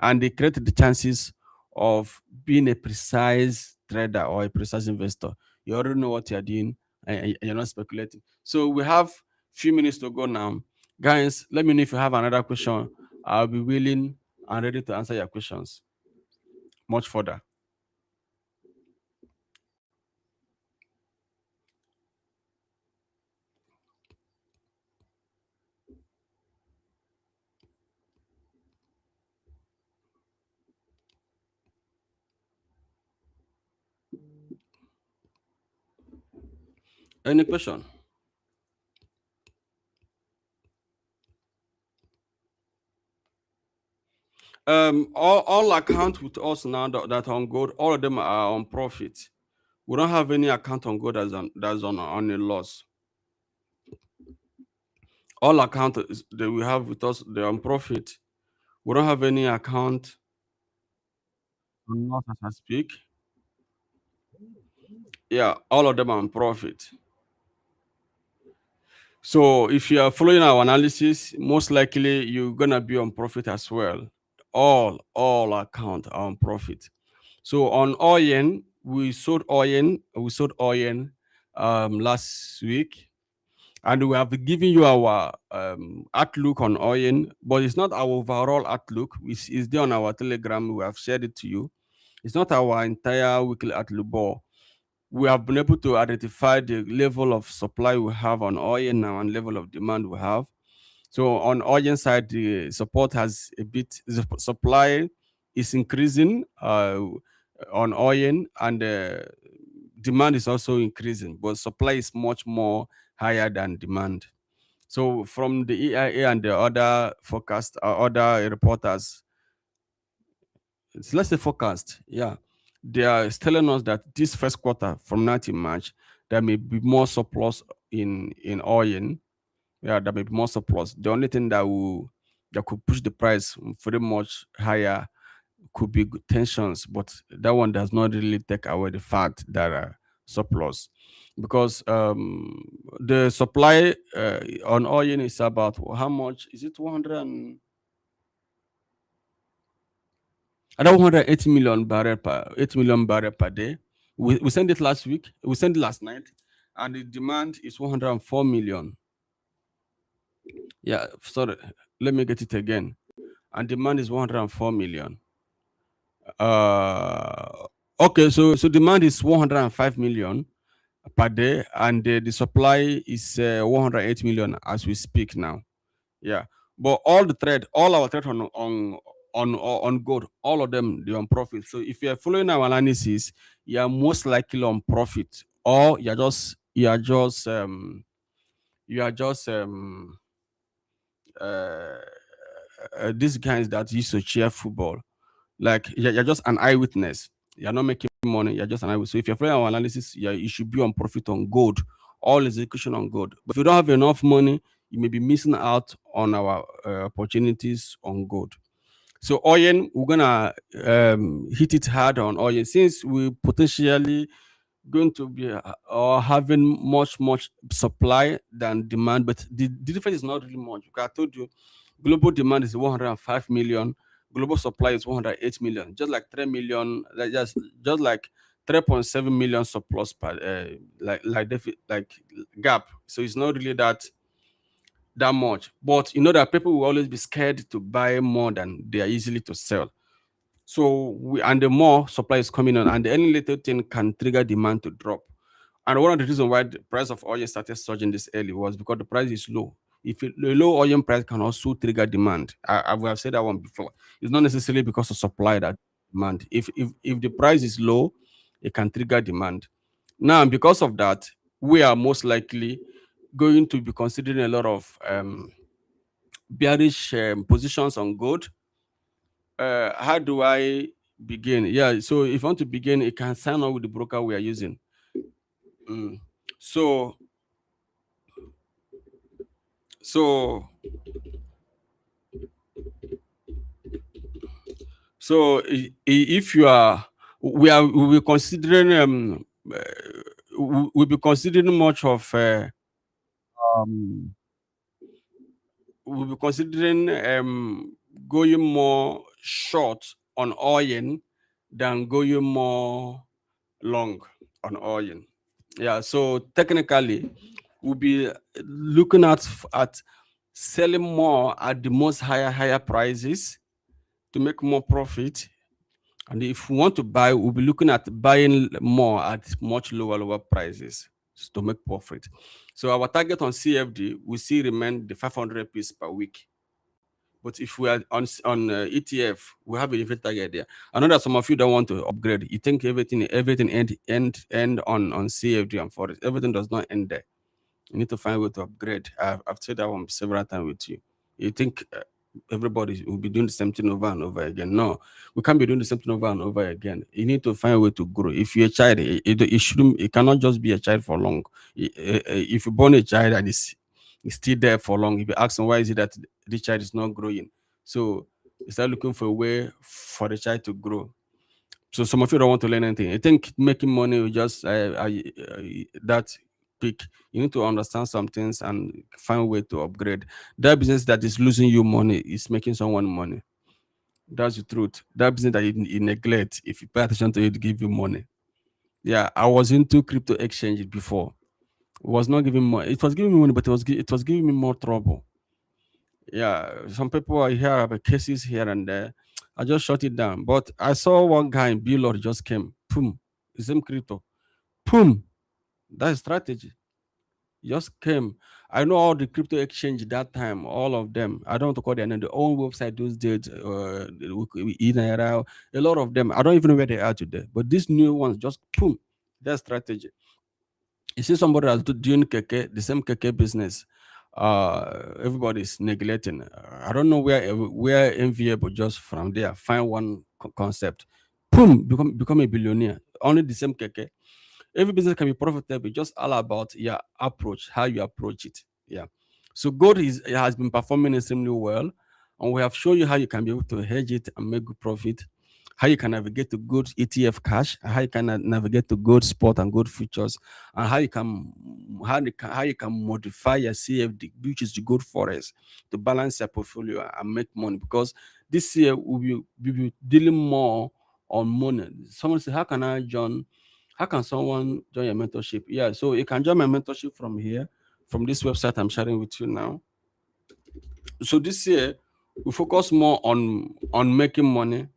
and they create the chances of being a precise trader or a precise investor. You already know what you're doing, and you're not speculating. So we have few minutes to go now. Guys, let me know if you have another question. I'll be willing and ready to answer your questions much further. Any question? All accounts with us now that are on gold, all of them are on profit. We don't have any account on gold that's on a loss. All accounts that we have with us, they're on profit. We don't have any account on loss as I speak. Yeah, all of them are on profit. So if you are following our analysis, most likely you're gonna be on profit as well. All account are on profit. So on Oyen, we sold Oyen last week, and we have given you our outlook on Oyen, but it's not our overall outlook. It's there on our Telegram. We have shared it to you. It's not our entire weekly outlook, but we have been able to identify the level of supply we have on oil now and level of demand we have. So on oil side, the support has a bit, the supply is increasing on oil, and demand is also increasing, but supply is much more higher than demand. So from the EIA and the other forecast, other reporters, let's say forecast, yeah, they are telling us that this first quarter from now to March, there may be more surplus in oil. Yeah, there may be more surplus. The only thing that could push the price very much higher could be tensions, but that one does not really take away the fact that surplus, because the supply on oil is about how much is it? 100 and around 180 million barrel per 8 million barrel per day. We sent it last week. We sent it last night, and the demand is 104 million. Yeah, sorry. Let me get it again. And demand is 104 million. Uh, okay, so demand is 105 million per day, and the supply is 108 million as we speak now. Yeah, but all our trade on gold, all of them they're on profit. So if you are following our analysis, you are most likely on profit, or you are just uh, these guys that used to cheer football. Like you're just an eyewitness. You're not making money. You're just an eyewitness. So if you're following our analysis, yeah, you should be on profit on gold, all execution on gold. But if you don't have enough money, you may be missing out on our opportunities on gold. So oil, we're gonna hit it hard on oil since we potentially going to be or having much supply than demand, but the difference is not really much. Because I told you, global demand is 105 million, global supply is 108 million, just like 3 million, just like 3.7 million surplus per like gap. So it's not really that much. But you know that people will always be scared to buy more than they are easily to sell. So and the more supply is coming on, and any little thing can trigger demand to drop. And one of the reasons why the price of oil started surging this early was because the price is low. The low oil price can also trigger demand. We have said that one before. It's not necessarily because of supply that demand. If the price is low, it can trigger demand. Now, because of that, we are most likely going to be considering a lot of bearish positions on gold. How do I begin? Yeah, so if you want to begin, you can sign up with the broker we are using. Mm. So so if you are, we'll be considering we'll be considering much of um we'll be considering going more short on oil than going more long on oil. Yeah, so technically we'll be looking at selling more at the most higher prices to make more profit. And if we want to buy, we'll be looking at buying more at much lower prices to make profit. So our target on CFD will still remain the 500 piece per week. But if we are on ETF, we have a different target there. I know that some of you don't want to upgrade. You think everything end on CFD and Forex. Everything does not end there. You need to find a way to upgrade. I've said that one several times with you. You think everybody will be doing the same thing over and over again? No, we can't be doing the same thing over and over again. You need to find a way to grow. If you're a child, it shouldn't. It cannot just be a child for long. If you born a child and it's still there for long, if you ask them why is it that the child is not growing, so you start looking for a way for the child to grow. So some of you don't want to learn anything. I think making money will just that quick. You need to understand some things and find a way to upgrade. That business that is losing you money is making someone money. That's the truth. That business that you neglect, if you pay attention to it, give you money. Yeah, I was into crypto exchange before. It was not giving money. It was giving me money, but it was giving me more trouble. Yeah, some people are here have cases here and there. I just shut it down. But I saw one guy in Billord just came. Boom. The same crypto. Boom. That's strategy. Just came. I know all the crypto exchange that time, all of them. I don't want to call their name. The own website those days, a lot of them. I don't even know where they are today. But these new ones just boom. That's strategy. You see somebody that's doing keke, the same keke business. Everybody's neglecting. I don't know where enviable just from there. Find one concept, boom, become a billionaire. Only the same keke. Every business can be profitable. Just all about your approach, how you approach it. Yeah. So gold has been performing extremely well, and we have shown you how you can be able to hedge it and make good profit. How you can navigate to good ETF cash, how you can navigate to good spot and good futures, and how you can modify your CFD, which is the good forest, to balance your portfolio and make money. Because this year we'll be dealing more on money. Someone say, how can someone join your mentorship? Yeah, so you can join my mentorship from here, from this website I'm sharing with you now. So this year we focus more on making money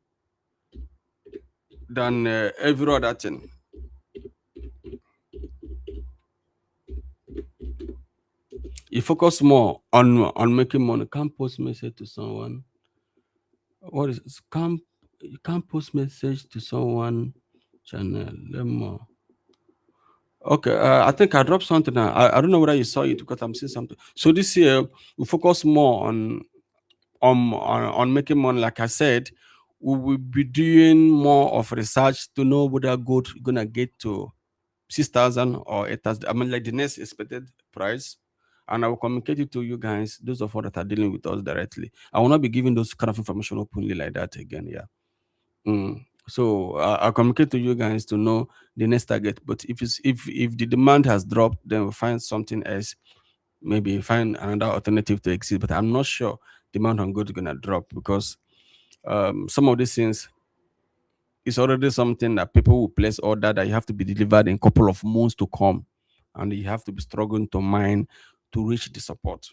than every other thing. You focus more on making money. Can't post message to someone. What is it? You can't post message to someone channel. Let more. Okay, I think I dropped something now. I don't know whether you saw it because I'm seeing something. So this year we focus more on making money. Like I said, we will be doing more of research to know whether gold gonna get to 6,000 or 8,000. I mean, like the next expected price. And I will communicate it to you guys, those of us that are dealing with us directly. I will not be giving those kind of information openly like that again. Yeah. So I'll communicate to you guys to know the next target. But if the demand has dropped, then we'll find something else. Maybe find another alternative to exit. But I'm not sure demand on gold is gonna drop because some of these things It's already something that people will place order that you have to be delivered in a couple of months to come, and you have to be struggling to mine to reach the support.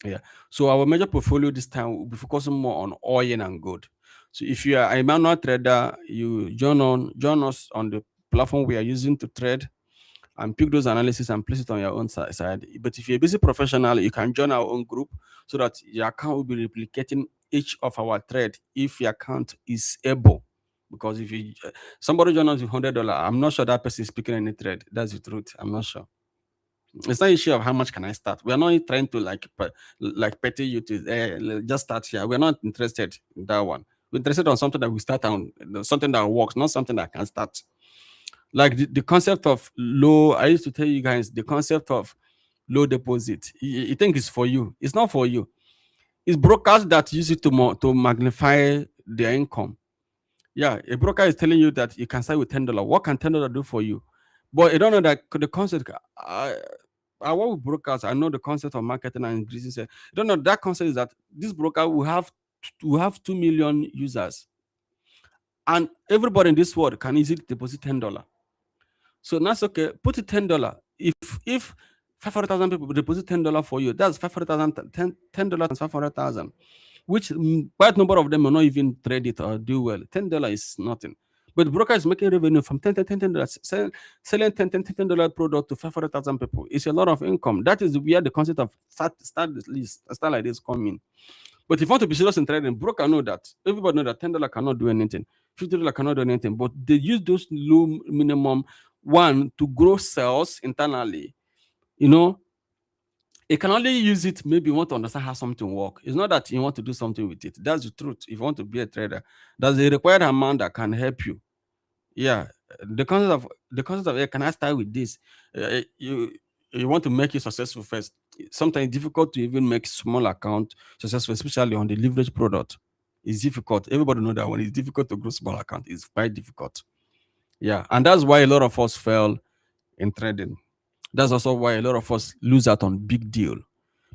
Yeah. So our major portfolio this time will be focusing more on oil and gold. So if you are a manual trader, you join us on the platform we are using to trade and pick those analysis and place it on your own side. But if you're a busy professional, you can join our own group so that your account will be replicating each of our trade if your account is able. Because if you somebody join us with $100, I'm not sure that person is picking any trade. That's the truth. I'm not sure. It's not issue of how much can I start. We are not trying to like petty you to just start here. We're not interested in that one. We're interested on something that we start on, something that works, not something that can start. Like the concept of low, I used to tell you guys the concept of low deposit. You think it's for you. It's not for you. It's brokers that use it to magnify their income. Yeah, a broker is telling you that you can start with $10. What can $10 do for you? But you don't know that the concept. I work with brokers. I know the concept of marketing and increasing sales. You don't know that concept is that this broker will have 2 million users, and everybody in this world can easily deposit $10. So that's okay. Put it $10. If 500,000 people deposit $10 for you, that's 500,000. $10 times 500,000, which quite number of them will not even trade it or do well. $10 is nothing. But the broker is making revenue from $10. Selling $10 product to 500,000 people. It's a lot of income. That is where the concept of start like this come in. But if you want to be serious in trading, broker know that. Everybody know that $10 cannot do anything. $50 cannot do anything. But they use those low minimum one to grow sales internally. You know, you can only use it maybe you want to understand how something works. It's not that you want to do something with it. That's the truth. If you want to be a trader, there's a required amount that can help you. Yeah, the concept of can I start with this? You want to make it successful first. Sometimes it's difficult to even make small account successful, especially on the leverage product. It's difficult. Everybody know that when it's difficult to grow small account, it's quite difficult. Yeah, and that's why a lot of us fail in trading. That's also why a lot of us lose out on big deal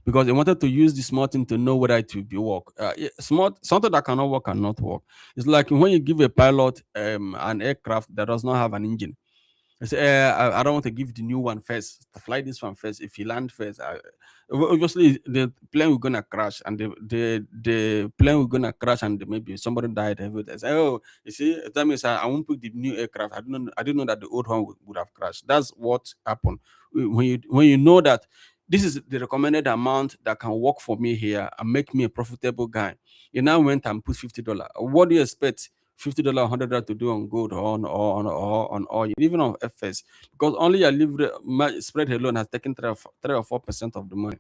because they wanted to use the small thing to know whether it will be work. Small something that cannot work cannot work. It's like when you give a pilot an aircraft that does not have an engine. I say, I don't want to give the new one first. To fly this one first. If you land first, obviously the plane will gonna crash, and the plane will gonna crash, and maybe somebody died. Everything. Say, oh, you see, that means I won't pick the new aircraft. I didn't know that the old one would have crashed. That's what happened when you know that this is the recommended amount that can work for me here and make me a profitable guy. You now went and put $50. What do you expect? $50, $100 to do on gold or on oil, even on FS, because only your spread alone has taken 3 or 4% of the money.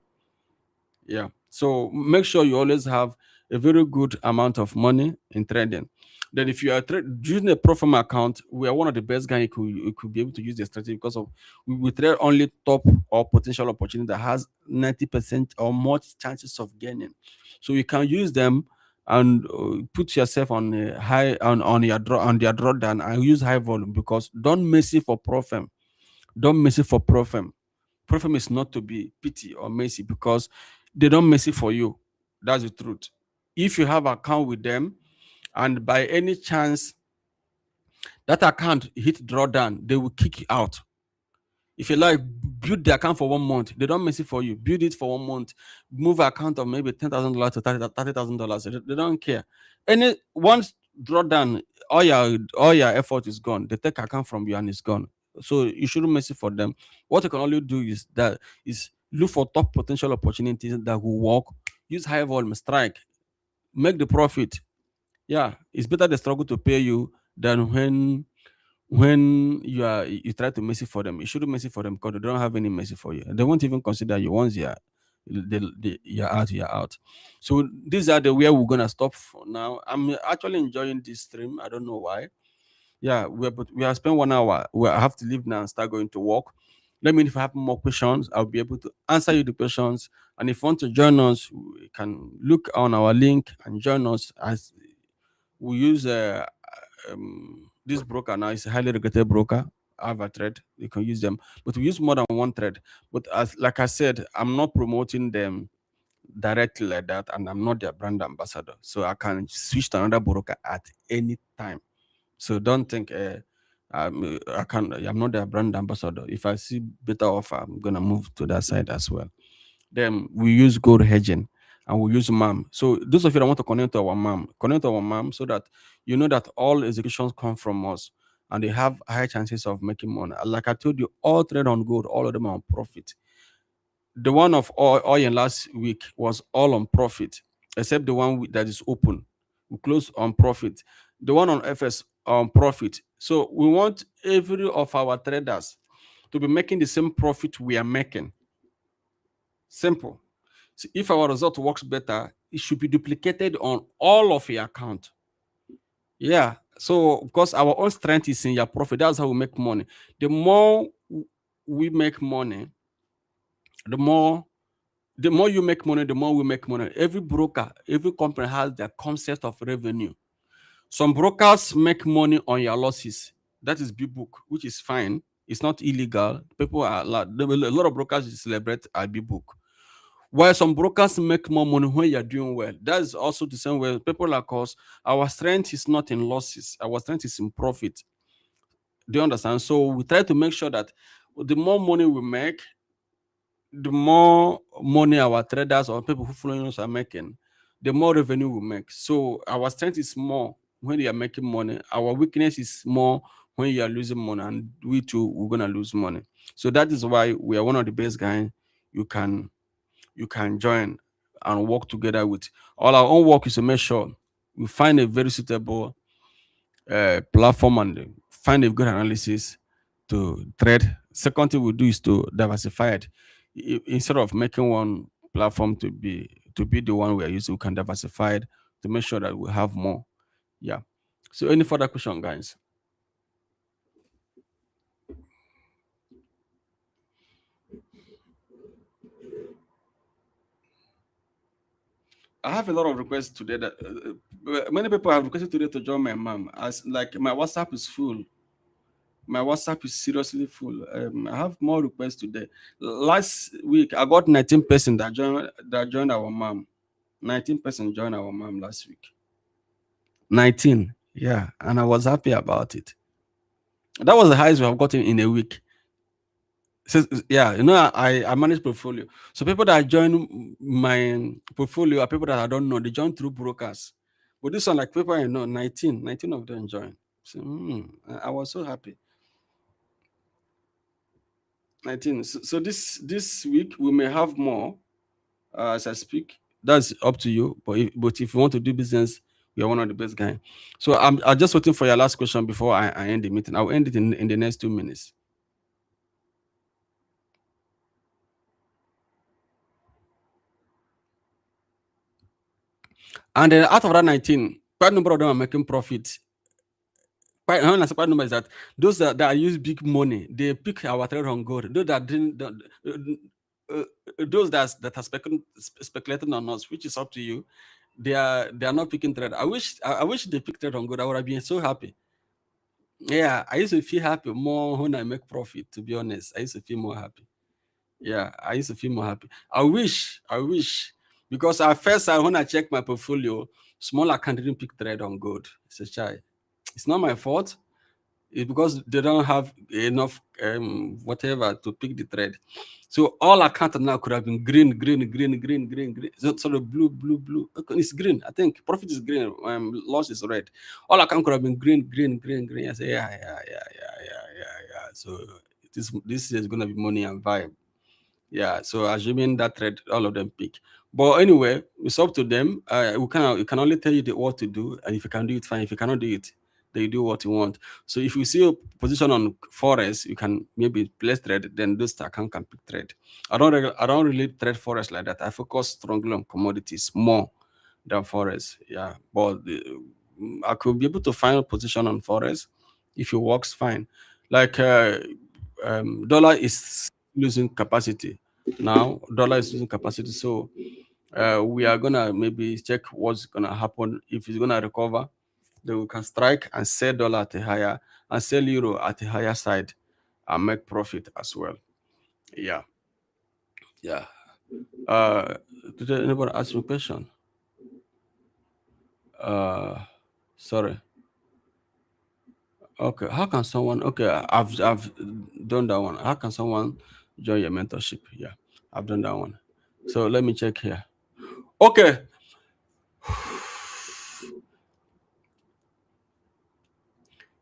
Yeah. So make sure you always have a very good amount of money in trading. Then if you are using a pro forma account, we are one of the best guys you could be able to use the strategy because of we trade only top or potential opportunity that has 90% or more chances of gaining. So you can use them and put yourself on a high on your draw on their drawdown and use high volume because don't mess it for profit. Don't mess it for profit. Profit is not to be pity or messy because they don't mess it for you. That's the truth. If you have account with them and by any chance that account hit drawdown, they will kick you out. If you like, build the account for 1 month. They don't mess it for you. Build it for 1 month. Move account of maybe $10,000 to $30,000. They don't care. Any once drawdown, all your effort is gone. They take account from you and it's gone. So you shouldn't mess it for them. What you can only do is look for top potential opportunities that will work. Use high volume strike. Make the profit. Yeah, it's better they struggle to pay you than when you try to mess it for them. You shouldn't mess it for them because they don't have any mercy for you. They won't even consider you once you're out, you're out. So these are the where we're gonna stop for now. I'm actually enjoying this stream. I don't know why. Yeah, we have spent 1 hour. I have to leave now and start going to work. Let me know if I have more questions. I'll be able to answer you the questions. And if you want to join us, you can look on our link and join us as we use this broker now is a highly regulated broker. Ava thread, you can use them, but we use more than one thread. But as like I said, I'm not promoting them directly like that, and I'm not their brand ambassador, so I can switch to another broker at any time. So don't think I can I'm not their brand ambassador. If I see better offer, I'm gonna move to that side as well. Then we use gold hedging and we use MAM. So those of you that want to connect to our MAM so that you know that all executions come from us and they have high chances of making money. Like I told you, all trade on gold, all of them are on profit. The one of oil last week was all on profit, except the one that is open. We close on profit. The one on FS on profit. So we want every of our traders to be making the same profit we are making. Simple. So if our result works better, it should be duplicated on all of your account. Yeah. So because our own strength is in your profit, that's how we make money. The more we make money, the more the more you make money, the more we make money. Every broker, every company has their concept of revenue. Some brokers make money on your losses. That is big book, which is fine. It's not illegal. People are a lot of brokers celebrate a big book. While some brokers make more money when you're doing well. That is also the same way people like us, our strength is not in losses, our strength is in profit. Do you understand? So we try to make sure that the more money we make, the more money our traders or people who follow us are making, the more revenue we make. So our strength is more when you are making money. Our weakness is more when you are losing money, and we too we're gonna lose money. So that is why we are one of the best guys you can join and work together with. All our own work is to make sure we find a very suitable platform and find a good analysis to trade. Second thing we do is to diversify it. Instead of making one platform to be the one we are using, we can diversify it to make sure that we have more. Yeah. So any further question, guys? I have a lot of requests today that many people have requested today to join my mom. As like my WhatsApp is full. My WhatsApp is seriously full. I have more requests today. Last week, I got 19 person that joined our mom. 19 person joined our mom last week. 19, yeah, and I was happy about it. That was the highest we have gotten in a week. So, yeah, I manage portfolio. So people that join my portfolio are people that I don't know. They join through brokers. But this one, like people I know, 19 of them join. So I was so happy. 19. So this week we may have more as I speak. That's up to you. But if you want to do business, we are one of the best guy. So I'm just waiting for your last question before I end the meeting. I'll end it in the next 2 minutes. And then out of that 19, quite a number of them are making profit. Quite number is that those that use big money, they pick our trade on gold. Those that didn't, those that are speculating on us, which is up to you. They are not picking trade. I wish they picked trade on gold. I would have been so happy. Yeah, I used to feel happy more when I make profit. To be honest, I used to feel more happy. Yeah, I used to feel more happy. I wish, because at first, when I checked my portfolio, small account didn't pick trade on gold. It's a shy. It's not my fault. It's because they don't have enough whatever to pick the thread. So all accounts now could have been green, green, green, green, green, green. So sort of blue, blue, blue. Okay, it's green. I think profit is green. Loss is red. All accounts could have been green, green, green, green. I say yeah. So this is gonna be money and vibe. Yeah, so assuming that thread, all of them pick. But anyway, it's up to them. We can only tell you what to do, and if you can do it, fine. If you cannot do it, then you do what you want. So if you see a position on forest, you can maybe place thread. Then this account can pick thread. I don't really trade forest like that. I focus strongly on commodities more than forest. Yeah, but I could be able to find a position on forest if it works fine. Like dollar is losing capacity now. Dollar is losing capacity, so we are gonna maybe check what's gonna happen. If it's gonna recover, then we can strike and sell dollar at a higher and sell euro at a higher side and make profit as well. Yeah, yeah. uh did anybody ask me a question? uh Sorry. Okay, how can someone? Okay, I've done that one. How can someone join your mentorship? Yeah, I've done that one. So let me check here. Okay,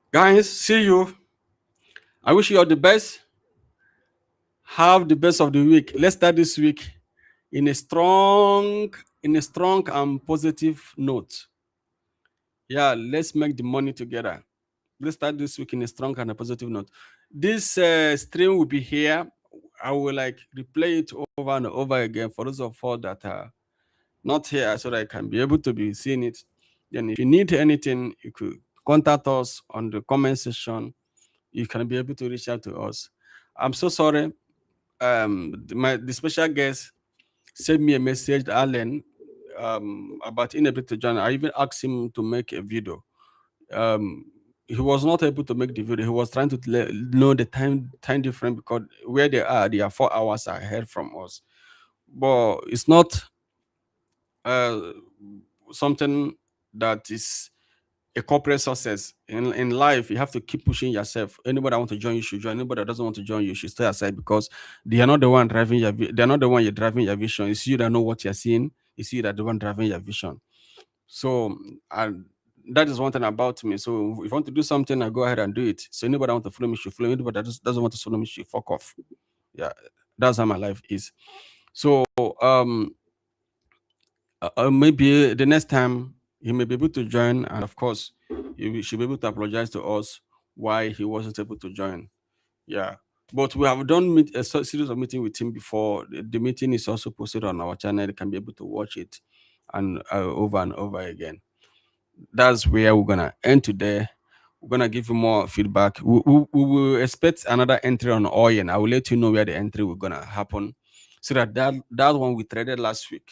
guys, see you. I wish you all the best. Have the best of the week. Let's start this week in a strong and positive note. Yeah, let's make the money together. Let's start this week in a strong and a positive note. This stream will be here. I will like replay it over and over again for those of us that are not here, so that I can be able to be seeing it. Then, if you need anything, you could contact us on the comment section. You can be able to reach out to us. I'm so sorry. The special guest sent me a message, Alan, about inability to join. I even asked him to make a video. um he was not able to make the video. He was trying to know the time difference, because where they are 4 hours ahead from us. But it's not uh something that is a corporate success. In life, you have to keep pushing yourself. Anybody that want to join you should join. Anybody that doesn't want to join you should stay aside, because they are not the one driving they're not the one you're driving your vision. It's you that know what you're seeing. It's you that the one driving your vision. So, and that is one thing about me. So if you want to do something, I go ahead and do it. So anybody that want to follow me should follow me. Anybody that doesn't want to follow me should fuck off. Yeah, that's how my life is. So maybe the next time he may be able to join, and of course should be able to apologize to us why he wasn't able to join. Yeah, but we have done series of meeting with him before. The meeting is also posted on our channel. You can be able to watch it and over again. That's where we're gonna end today. We're gonna give you more feedback. We will expect another entry on oil. I will let you know where the entry will gonna happen, so that one we traded last week,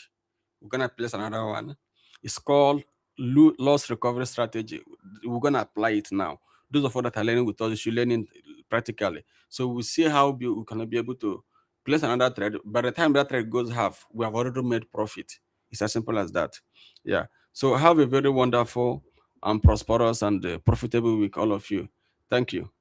we're gonna place another one. It's called loss recovery strategy. We're gonna apply it now. Those of us that are learning with us, you should learn it practically. So we'll see how we can be able to place another trade. By the time that trade goes half, we have already made profit. It's as simple as that. Yeah. So have a very wonderful and prosperous and profitable week, all of you. Thank you.